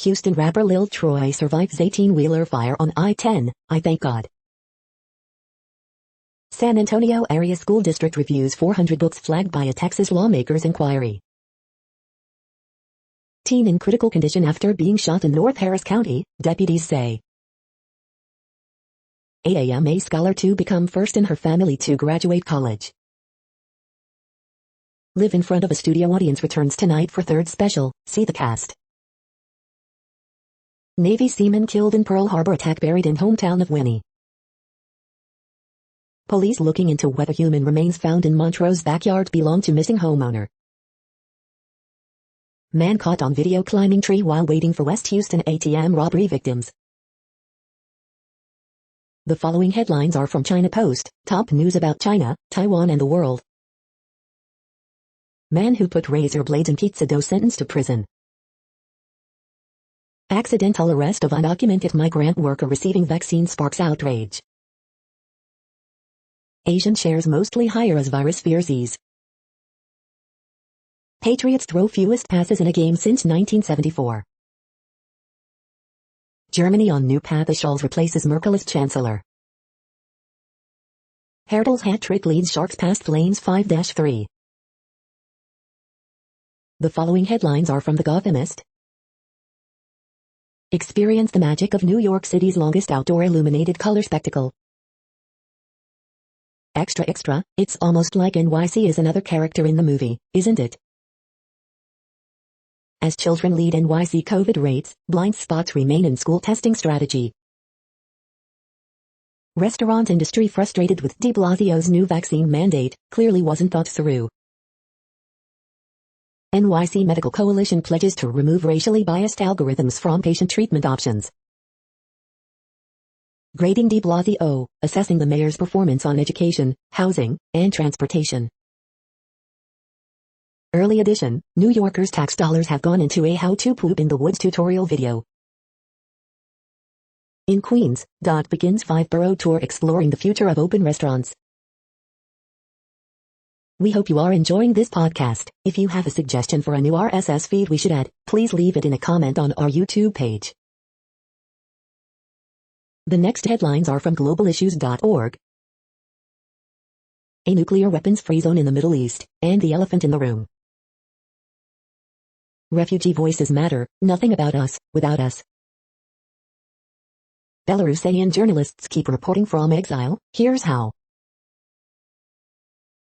Houston rapper Lil Troy survives 18-wheeler fire on I-10, I thank God. San Antonio Area School District reviews 400 books flagged by a Texas lawmaker's inquiry. Teen in critical condition after being shot in North Harris County, deputies say. AMA scholar to become first in her family to graduate college. Live in front of a studio audience returns tonight for third special, see the cast. Navy seaman killed in Pearl Harbor attack buried in hometown of Winnie. Police looking into whether human remains found in Montrose backyard belong to missing homeowner. Man caught on video climbing tree while waiting for West Houston ATM robbery victims. The following headlines are from China Post, top news about China, Taiwan and the world. Man who put razor blades in pizza dough sentenced to prison. Accidental arrest of undocumented migrant worker receiving vaccine sparks outrage. Asian shares mostly higher as virus fears ease. Patriots throw fewest passes in a game since 1974. Germany on new path as Scholz replaces Merkel as chancellor. Hertel's hat-trick leads Sharks past Flames 5-3. The following headlines are from The Gothamist. Experience the magic of New York City's longest outdoor illuminated color spectacle. Extra extra, it's almost like NYC is another character in the movie, isn't it? As children lead NYC COVID rates, blind spots remain in school testing strategy. Restaurant industry frustrated with de Blasio's new vaccine mandate, clearly wasn't thought through. NYC Medical Coalition pledges to remove racially biased algorithms from patient treatment options. Grading de Blasio, assessing the mayor's performance on education, housing, and transportation. Early edition, New Yorkers' tax dollars have gone into a how-to poop in the woods tutorial video. In Queens, begins 5-borough tour exploring the future of open restaurants. We hope you are enjoying this podcast. If you have a suggestion for a new RSS feed we should add, please leave it in a comment on our YouTube page. The next headlines are from globalissues.org. A nuclear weapons-free zone in the Middle East, and the elephant in the room. Refugee voices matter, nothing about us, without us. Belarusian journalists keep reporting from exile, here's how.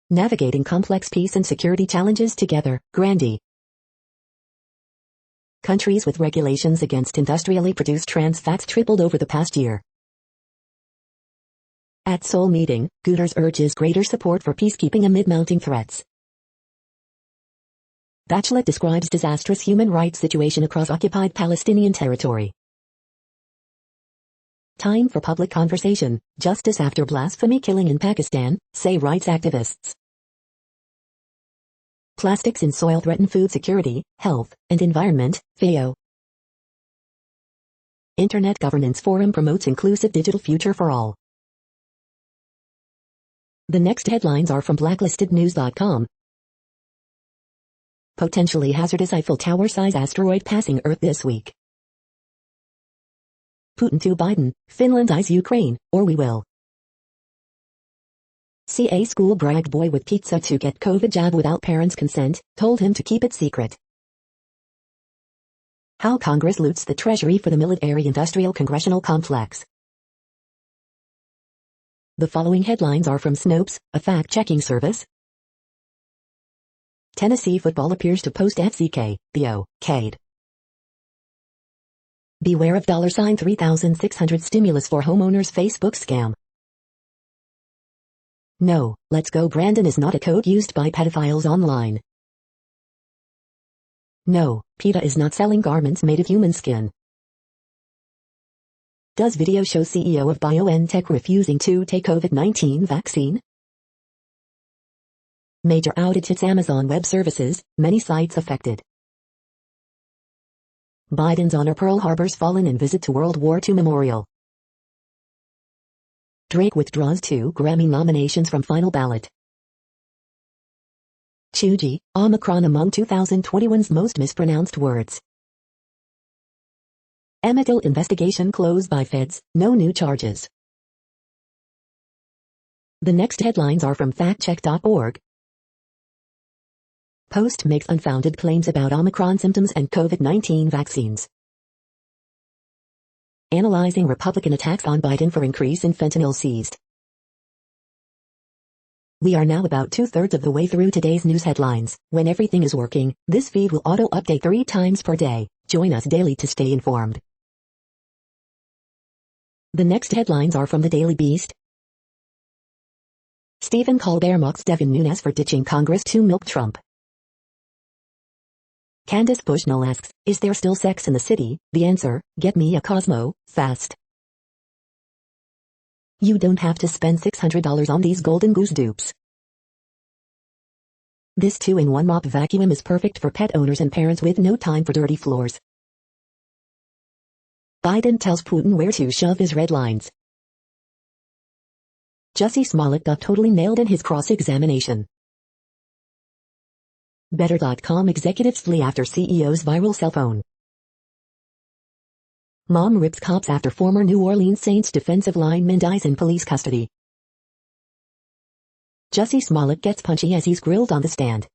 Navigating complex peace and security challenges together, Grandi. Countries with regulations against industrially produced trans fats tripled over the past year. At Seoul meeting, Guterres urges greater support for peacekeeping amid mounting threats. Bachelet describes disastrous human rights situation across occupied Palestinian territory. Time for public conversation, justice after blasphemy killing in Pakistan, say rights activists. Plastics in soil threaten food security, health, and environment, FAO. Internet Governance Forum promotes inclusive digital future for all. The next headlines are from blacklistednews.com. Potentially hazardous Eiffel Tower-size asteroid passing Earth this week. Putin to Biden, Finland eyes Ukraine, or we will. CA school bragged boy with pizza to get COVID jab without parents' consent, told him to keep it secret. How Congress loots the Treasury for the military-industrial congressional complex. The following headlines are from Snopes, a fact-checking service. Tennessee football appears to post FCK, the O-Cade. Beware of $3,600 stimulus for homeowners Facebook scam. No, Let's Go Brandon is not a code used by pedophiles online. No, PETA is not selling garments made of human skin. Does video show CEO of BioNTech refusing to take COVID-19 vaccine? Major outage hits Amazon Web Services, many sites affected. Biden's honor Pearl Harbor's fallen and visit to World War II Memorial. Drake withdraws 2 Grammy nominations from final ballot. Chuji, Omicron among 2021's most mispronounced words. Emmett Till investigation closed by feds, no new charges. The next headlines are from factcheck.org. Post makes unfounded claims about Omicron symptoms and COVID-19 vaccines. Analyzing Republican attacks on Biden for increase in fentanyl seized. We are now about 2/3 of the way through today's news headlines. When everything is working, this feed will auto-update 3 times per day. Join us daily to stay informed. The next headlines are from the Daily Beast. Stephen Colbert mocks Devin Nunes for ditching Congress to milk Trump. Candace Bushnell asks, is there still sex in the city? The answer, get me a Cosmo, fast. You don't have to spend $600 on these golden goose dupes. This 2-in-1 mop vacuum is perfect for pet owners and parents with no time for dirty floors. Biden tells Putin where to shove his red lines. Jussie Smollett got totally nailed in his cross-examination. Better.com executives flee after CEO's viral cell phone. Mom rips cops after former New Orleans Saints defensive lineman dies in police custody. Jussie Smollett gets punchy as he's grilled on the stand.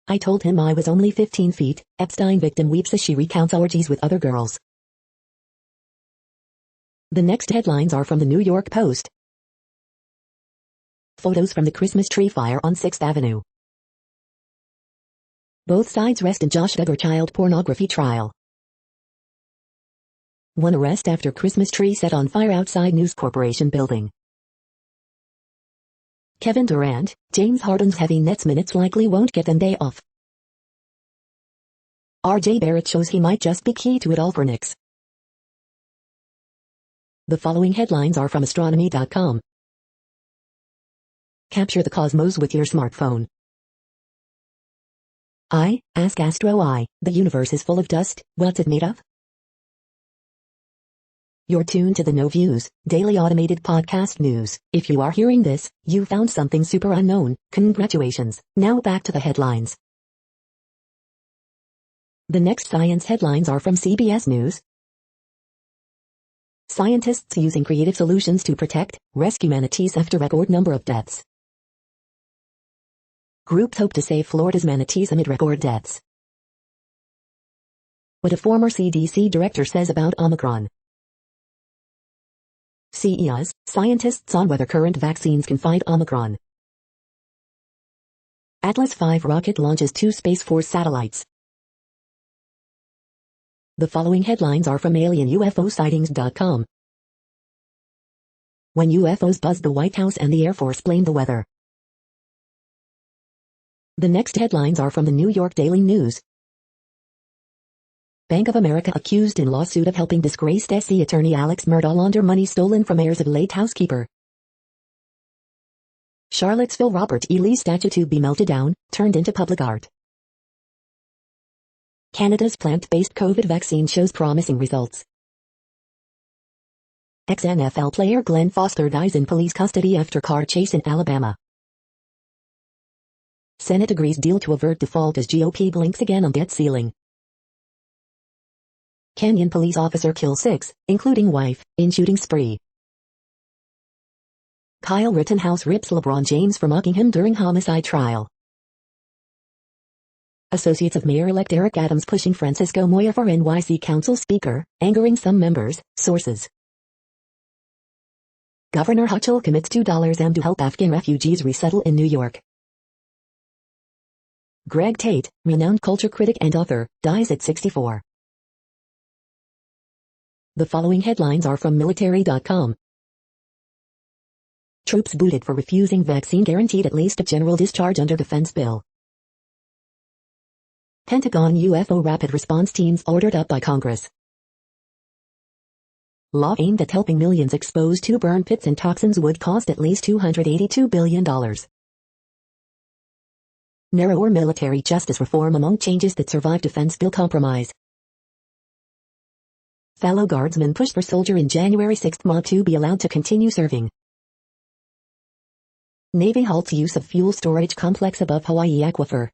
I told him I was only 15 feet, Epstein victim weeps as she recounts orgies with other girls. The next headlines are from the New York Post. Photos from the Christmas tree fire on 6th Avenue. Both sides rest in Josh Duggar child pornography trial. One arrest after Christmas tree set on fire outside News Corporation building. Kevin Durant, James Harden's heavy Nets minutes likely won't get them day off. RJ Barrett shows he might just be key to it all for Knicks. The following headlines are from astronomy.com. Capture the cosmos with your smartphone. Ask Astro the universe is full of dust, what's it made of? You're tuned to the No Views, daily automated podcast news. If you are hearing this, you found something super unknown. Congratulations. Now back to the headlines. The next science headlines are from CBS News. Scientists using creative solutions to protect, rescue manatees after record number of deaths. Groups hope to save Florida's manatees amid record deaths. What a former CDC director says about Omicron. CEOs, scientists on whether current vaccines can fight Omicron. Atlas V rocket launches 2 Space Force satellites. The following headlines are from alienUFOsightings.com. When UFOs buzzed the White House and the Air Force blamed the weather. The next headlines are from the New York Daily News. Bank of America accused in lawsuit of helping disgraced SC attorney Alex Murdaugh launder money stolen from heirs of late housekeeper. Charlottesville Robert E. Lee statue to be melted down, turned into public art. Canada's plant-based COVID vaccine shows promising results. Ex-NFL player Glenn Foster dies in police custody after car chase in Alabama. Senate agrees deal to avert default as GOP blinks again on debt ceiling. Kenyan police officer kills 6, including wife, in shooting spree. Kyle Rittenhouse rips LeBron James for mocking him during homicide trial. Associates of Mayor-elect Eric Adams pushing Francisco Moya for NYC Council Speaker, angering some members, sources. Governor Hochul commits $2M to help Afghan refugees resettle in New York. Greg Tate, renowned culture critic and author, dies at 64. The following headlines are from military.com. Troops booted for refusing vaccine guaranteed at least a general discharge under defense bill. Pentagon UFO rapid response teams ordered up by Congress. Law aimed at helping millions exposed to burn pits and toxins would cost at least $282 billion. Narrower military justice reform among changes that survive defense bill compromise. Fellow guardsmen push for soldier in January 6th mob to be allowed to continue serving. Navy halts use of fuel storage complex above Hawaii aquifer.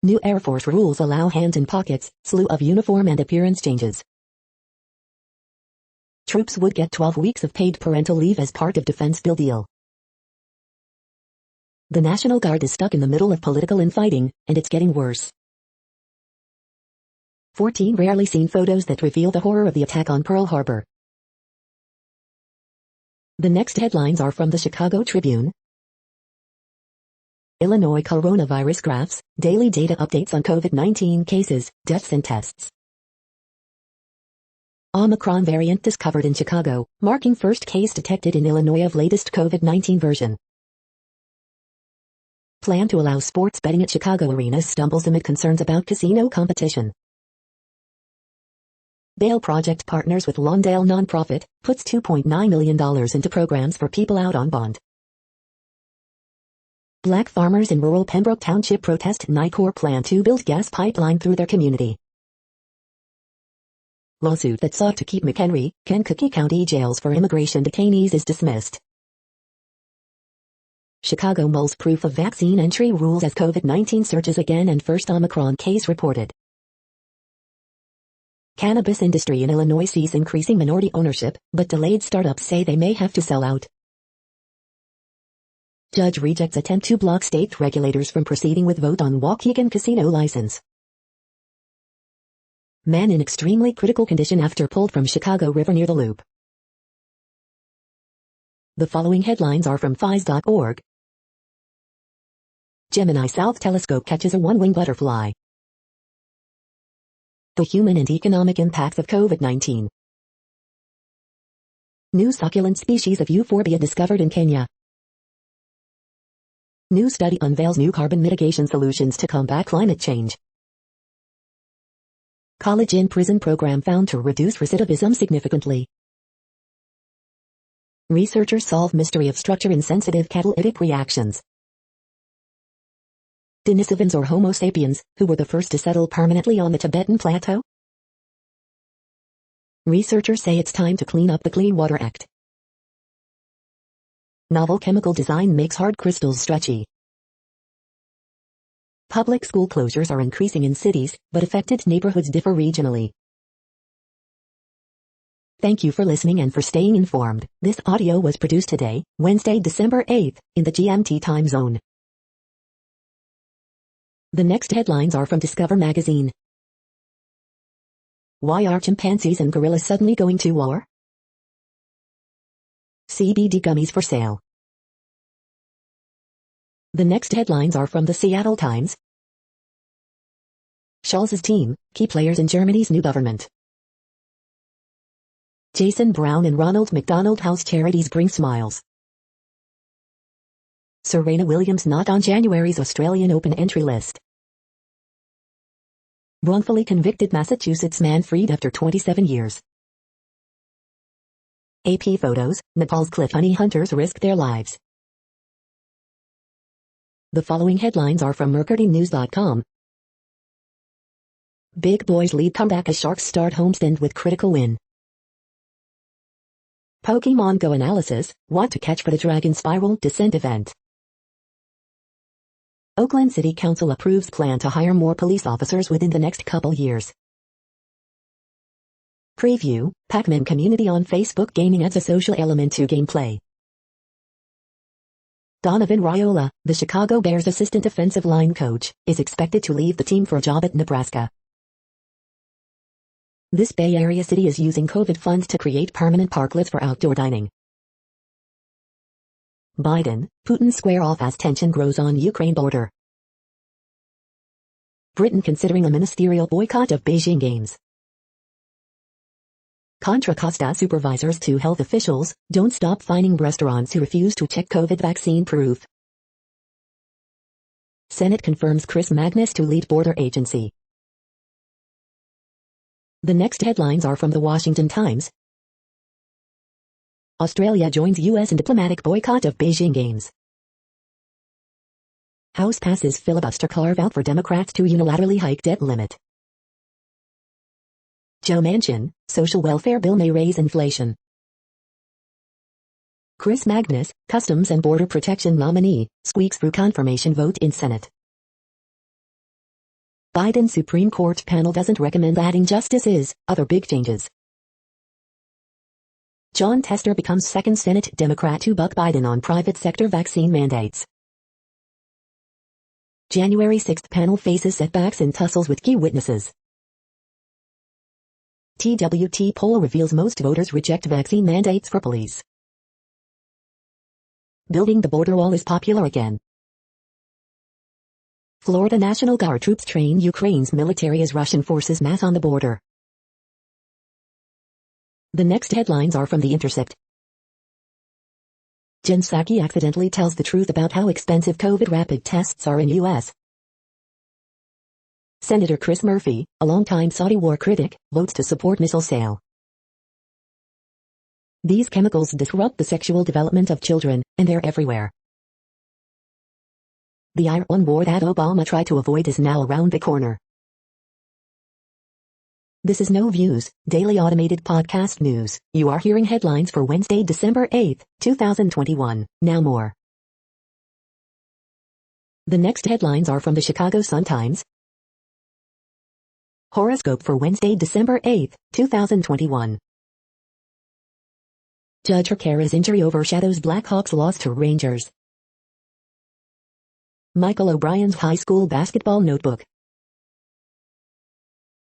New Air Force rules allow hands in pockets, slew of uniform and appearance changes. Troops would get 12 weeks of paid parental leave as part of defense bill deal. The National Guard is stuck in the middle of political infighting, and it's getting worse. 14 rarely seen photos that reveal the horror of the attack on Pearl Harbor. The next headlines are from the Chicago Tribune. Illinois coronavirus graphs, daily data updates on COVID-19 cases, deaths and tests. Omicron variant discovered in Chicago, marking first case detected in Illinois of latest COVID-19 version. Plan to allow sports betting at Chicago arenas stumbles amid concerns about casino competition. Bail Project partners with Lawndale nonprofit, puts $2.9 million into programs for people out on bond. Black farmers in rural Pembroke Township protest NICOR plan to build gas pipeline through their community. Lawsuit that sought to keep McHenry, Kankakee County jails for immigration detainees is dismissed. Chicago mulls proof of vaccine entry rules as COVID-19 surges again and first Omicron case reported. Cannabis industry in Illinois sees increasing minority ownership, but delayed startups say they may have to sell out. Judge rejects attempt to block state regulators from proceeding with vote on Waukegan casino license. Man in extremely critical condition after pulled from Chicago River near the Loop. The following headlines are from FIS.org. Gemini South Telescope catches a one-winged butterfly. The human and economic impacts of COVID-19. New succulent species of euphorbia discovered in Kenya. New study unveils new carbon mitigation solutions to combat climate change. College in prison program found to reduce recidivism significantly. Researchers solve mystery of structure in sensitive catalytic reactions. Denisovans or Homo sapiens, who were the first to settle permanently on the Tibetan plateau? Researchers say it's time to clean up the Clean Water Act. Novel chemical design makes hard crystals stretchy. Public school closures are increasing in cities, but affected neighborhoods differ regionally. Thank you for listening and for staying informed. This audio was produced today, Wednesday, December 8th, in the GMT time zone. The next headlines are from Discover magazine. Why are chimpanzees and gorillas suddenly going to war? CBD gummies for sale. The next headlines are from the Seattle Times. Scholz's team, key players in Germany's new government. Jason Brown and Ronald McDonald House charities bring smiles. Serena Williams not on January's Australian Open entry list. Wrongfully convicted Massachusetts man freed after 27 years. AP photos, Nepal's cliff honey hunters risk their lives. The following headlines are from mercurynews.com. Big boys lead comeback as Sharks start homestand with critical win. Pokemon Go analysis, what to catch for the Dragon Spiral Descent event. Oakland City Council approves plan to hire more police officers within the next couple years. Preview, Pac-Man community on Facebook gaming adds a social element to gameplay. Donovan Raiola, the Chicago Bears assistant offensive line coach, is expected to leave the team for a job at Nebraska. This Bay Area city is using COVID funds to create permanent parklets for outdoor dining. Biden, Putin square off as tension grows on Ukraine border. Britain considering a ministerial boycott of Beijing Games. Contra Costa supervisors to health officials, don't stop fining restaurants who refuse to check COVID vaccine proof. Senate confirms Chris Magnus to lead border agency. The next headlines are from the Washington Times. Australia joins US in diplomatic boycott of Beijing Games. House passes filibuster carve-out for Democrats to unilaterally hike debt limit. Joe Manchin, social welfare bill may raise inflation. Chris Magnus, Customs and Border Protection nominee, squeaks through confirmation vote in Senate. Biden Supreme Court panel doesn't recommend adding justices, other big changes. John Tester becomes second Senate Democrat to buck Biden on private sector vaccine mandates. January 6th panel faces setbacks and tussles with key witnesses. TWT poll reveals most voters reject vaccine mandates for police. Building the border wall is popular again. Florida National Guard troops train Ukraine's military as Russian forces mass on the border. The next headlines are from The Intercept. Jen Psaki accidentally tells the truth about how expensive COVID rapid tests are in U.S. Senator Chris Murphy, a longtime Saudi war critic, votes to support missile sale. These chemicals disrupt the sexual development of children, and they're everywhere. The Iran war that Obama tried to avoid is now around the corner. This is No Views, daily automated podcast news. You are hearing headlines for Wednesday, December 8, 2021. Now more. The next headlines are from the Chicago Sun-Times. Horoscope for Wednesday, December 8, 2021. Judge Herrera's injury overshadows Blackhawks' loss to Rangers. Michael O'Brien's high school basketball notebook.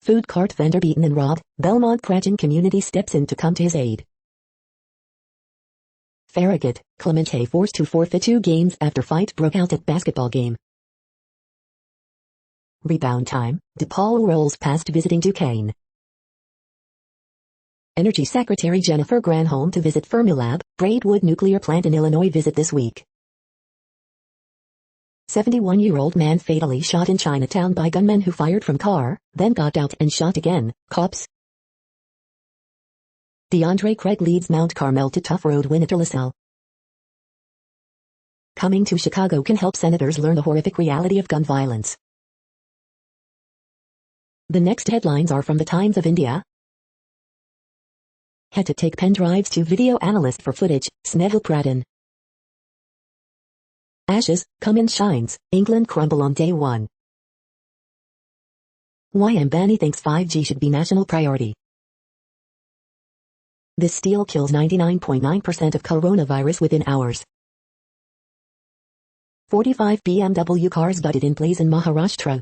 Food cart vendor beaten and robbed, Belmont Cragen community steps in to come to his aid. Farragut, Clemente forced to forfeit 2 games after fight broke out at basketball game. Rebound time, DePaul rolls past visiting Duquesne. Energy Secretary Jennifer Granholm to visit Fermilab, Braidwood nuclear plant in Illinois visit this week. 71-year-old man fatally shot in Chinatown by gunmen who fired from car, then got out and shot again, cops. DeAndre Craig leads Mount Carmel to tough road win at LaSalle. Coming to Chicago can help senators learn the horrific reality of gun violence. The next headlines are from the Times of India. Had to take pen drives to video analyst for footage, Snehal Pradhan. Ashes, Cummins shines, England crumble on day 1. Why Ambani thinks 5G should be national priority. This steel kills 99.9% of coronavirus within hours. 45 BMW cars gutted in blaze in Maharashtra.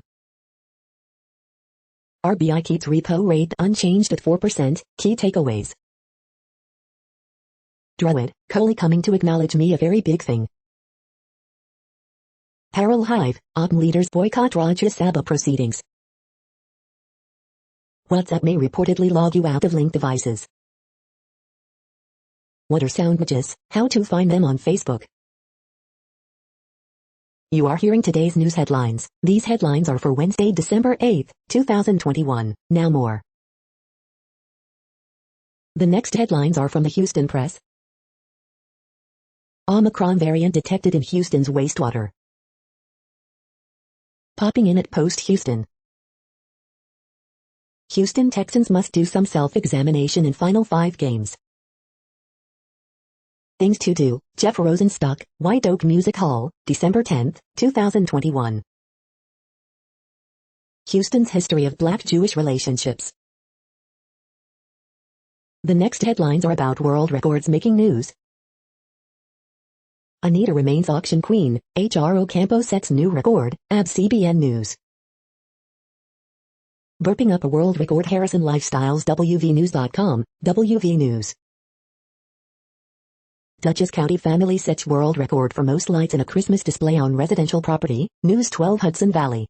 RBI keeps repo rate unchanged at 4%, key takeaways. Druid, Kohli coming to acknowledge me a very big thing. Peril Hive, OPM leaders boycott Rajya Sabha proceedings. WhatsApp may reportedly log you out of linked devices. What are sound images? How to find them on Facebook. You are hearing today's news headlines. These headlines are for Wednesday, December 8, 2021. Now more. The next headlines are from the Houston Press. Omicron variant detected in Houston's wastewater. Popping in at Post Houston. Houston Texans must do some self-examination in final 5 games. Things to do, Jeff Rosenstock, White Oak Music Hall, December 10, 2021. Houston's history of Black-Jewish relationships. The next headlines are about world records making news. Anita remains auction queen, H.R. Ocampo sets new record, CBN News. Burping up a world record Harrison Lifestyles WVNews.com, WV News. Dutchess County family sets world record for most lights in a Christmas display on residential property, News 12 Hudson Valley.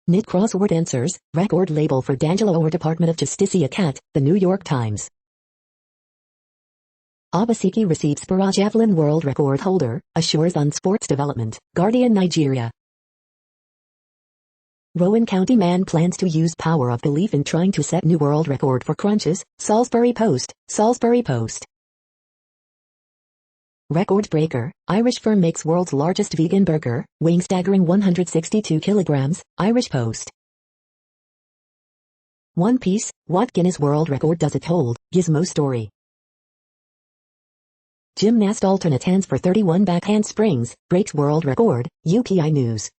Knit crossword answers, record label for D'Angelo or Department of Justicia Cat, The New York Times. Obaseki receives para javelin world record holder, assures on sports development, Guardian Nigeria. Rowan County man plans to use power of belief in trying to set new world record for crunches, Salisbury Post, Salisbury Post. Record breaker, Irish firm makes world's largest vegan burger, weighing staggering 162 kilograms, Irish Post. One Piece, what Guinness World Record does it hold, Gizmo story. Gymnast alternate hands for 31 back handsprings, breaks world record, UPI News.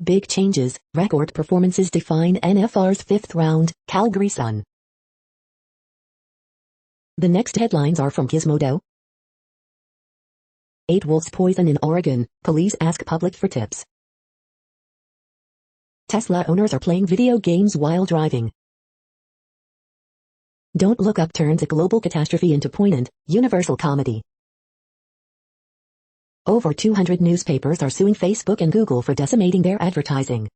Big changes, record performances define NFR's 5th round, Calgary Sun. The next headlines are from Gizmodo. 8 wolves poison in Oregon, police ask public for tips. Tesla owners are playing video games while driving. Don't Look Up turns a global catastrophe into poignant, universal comedy. Over 200 newspapers are suing Facebook and Google for decimating their advertising.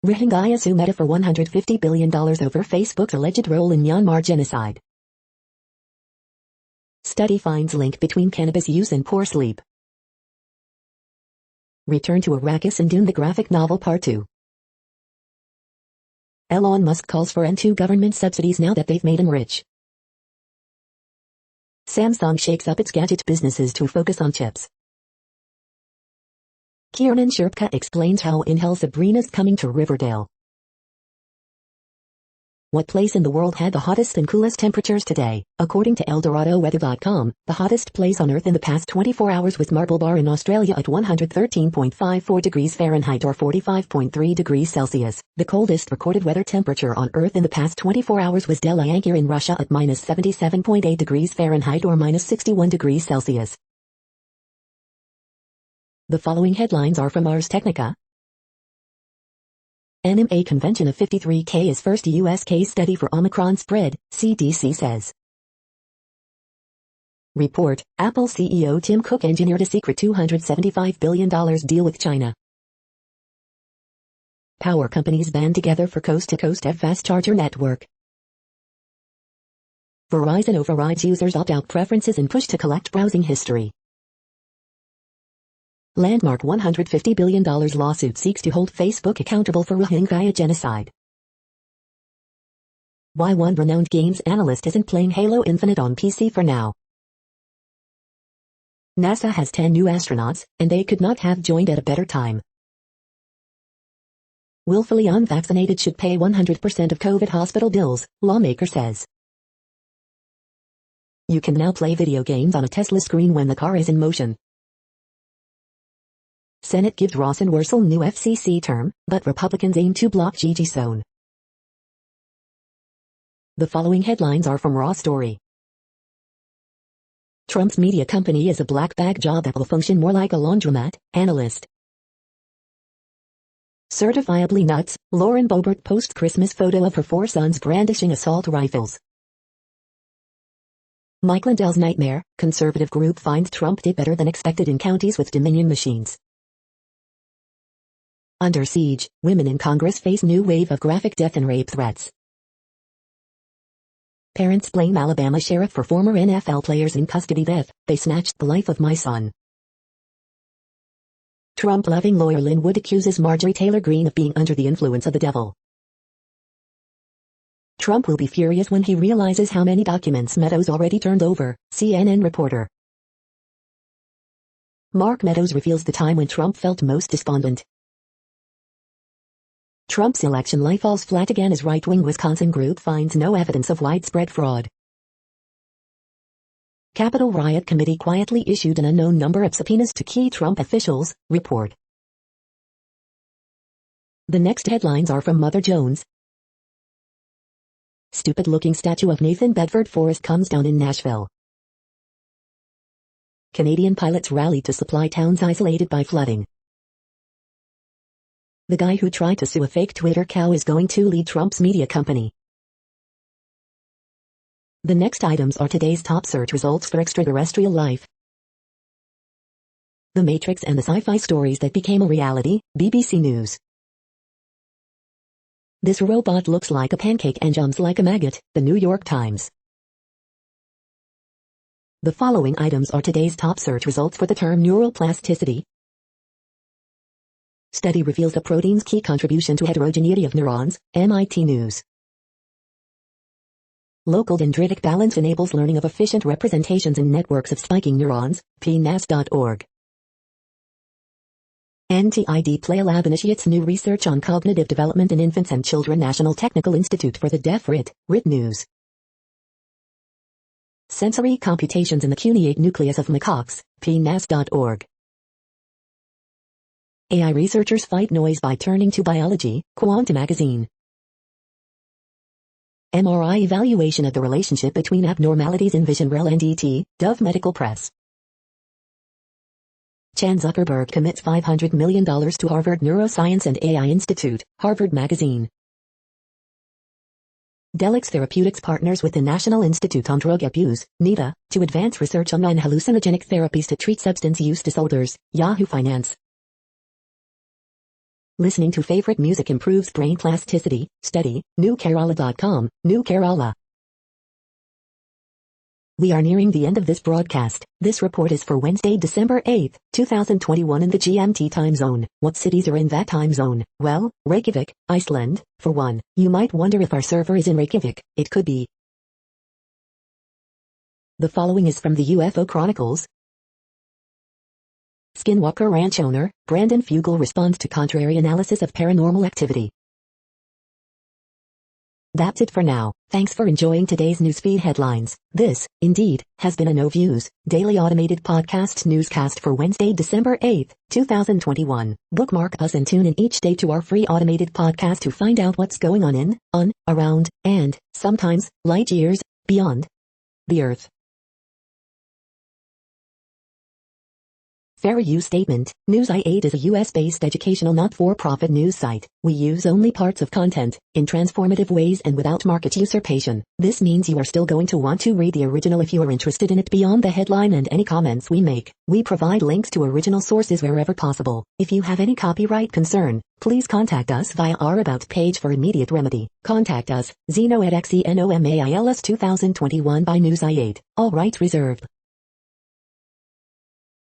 Rohingya sue Meta for $150 billion over Facebook's alleged role in Myanmar genocide. Study finds link between cannabis use and poor sleep. Return to Arrakis and Dune the graphic novel Part 2. Elon Musk calls for end to government subsidies now that they've made him rich. Samsung shakes up its gadget businesses to focus on chips. Kiernan Sherpka explains how Intel Sabrina's coming to Riverdale. What place in the world had the hottest and coolest temperatures today? According to ElDoradoWeather.com, the hottest place on Earth in the past 24 hours was Marble Bar in Australia at 113.54 degrees Fahrenheit or 45.3 degrees Celsius. The coldest recorded weather temperature on Earth in the past 24 hours was Delayankir in Russia at minus 77.8 degrees Fahrenheit or minus 61 degrees Celsius. The following headlines are from Ars Technica. NMA convention of 53K is first U.S. case study for Omicron spread, CDC says. Report, Apple CEO Tim Cook engineered a secret $275 billion deal with China. Power companies band together for coast-to-coast fast charger network. Verizon overrides users' opt-out preferences and push to collect browsing history. Landmark $150 billion lawsuit seeks to hold Facebook accountable for Rohingya genocide. Why one renowned games analyst isn't playing Halo Infinite on PC for now. NASA has 10 new astronauts, and they could not have joined at a better time. Willfully unvaccinated should pay 100% of COVID hospital bills, lawmaker says. You can now play video games on a Tesla screen when the car is in motion. Senate gives Ross and Wursel new FCC term, but Republicans aim to block Gigi Sohn. The following headlines are from Raw Story. Trump's media company is a black bag job that will function more like a laundromat, analyst. Certifiably nuts, Lauren Boebert posts Christmas photo of her 4 sons brandishing assault rifles. Mike Lindell's nightmare, conservative group finds Trump did better than expected in counties with Dominion machines. Under siege, women in Congress face new wave of graphic death and rape threats. Parents blame Alabama sheriff for former NFL players in custody death. They snatched the life of my son. Trump-loving lawyer Lynn Wood accuses Marjorie Taylor Greene of being under the influence of the devil. Trump will be furious when he realizes how many documents Meadows already turned over, CNN reporter. Mark Meadows reveals the time when Trump felt most despondent. Trump's election life falls flat again as right-wing Wisconsin group finds no evidence of widespread fraud. Capitol riot committee quietly issued an unknown number of subpoenas to key Trump officials, report. The next headlines are from Mother Jones. Stupid-looking statue of Nathan Bedford Forrest comes down in Nashville. Canadian pilots rally to supply towns isolated by flooding. The guy who tried to sue a fake Twitter cow is going to lead Trump's media company. The next items are today's top search results for extraterrestrial life. The Matrix and the sci-fi stories that became a reality, BBC News. This robot looks like a pancake and jumps like a maggot, The New York Times. The following items are today's top search results for the term neuroplasticity. Study reveals a protein's key contribution to heterogeneity of neurons, MIT News. Local dendritic balance enables learning of efficient representations in networks of spiking neurons, pnas.org. NTID Play Lab initiates new research on cognitive development in infants and children. National Technical Institute for the Deaf RIT News. Sensory computations in the cuneate nucleus of macaques, pnas.org. AI researchers fight noise by turning to biology, Quanta magazine. MRI evaluation of the relationship between abnormalities in vision REL and ET, Dove Medical Press. Chan Zuckerberg commits $500 million to Harvard Neuroscience and AI Institute, Harvard Magazine. Delix Therapeutics partners with the National Institute on Drug Abuse, NIDA, to advance research on non-hallucinogenic therapies to treat substance use disorders, Yahoo Finance. Listening to favorite music improves brain plasticity, study, newkerala.com, New Kerala. We are nearing the end of this broadcast. This report is for Wednesday, December 8, 2021 in the GMT time zone. What cities are in that time zone? Well, Reykjavik, Iceland, for one. You might wonder if our server is in Reykjavik. It could be. The following is from the UFO Chronicles. Skinwalker Ranch owner, Brandon Fugel responds to contrary analysis of paranormal activity. That's it for now. Thanks for enjoying today's newsfeed headlines. This, indeed, has been a No Views, daily automated podcast newscast for Wednesday, December 8, 2021. Bookmark us and tune in each day to our free automated podcast to find out what's going on, around, and, sometimes, light years, beyond the Earth. Fair use statement. News i8 is a US-based educational not-for-profit news site. We use only parts of content, in transformative ways and without market usurpation. This means you are still going to want to read the original if you are interested in it beyond the headline and any comments we make. We provide links to original sources wherever possible. If you have any copyright concern, please contact us via our About page for immediate remedy. Contact us, Zeno at XENOMAILS 2021 by News i8. All rights reserved.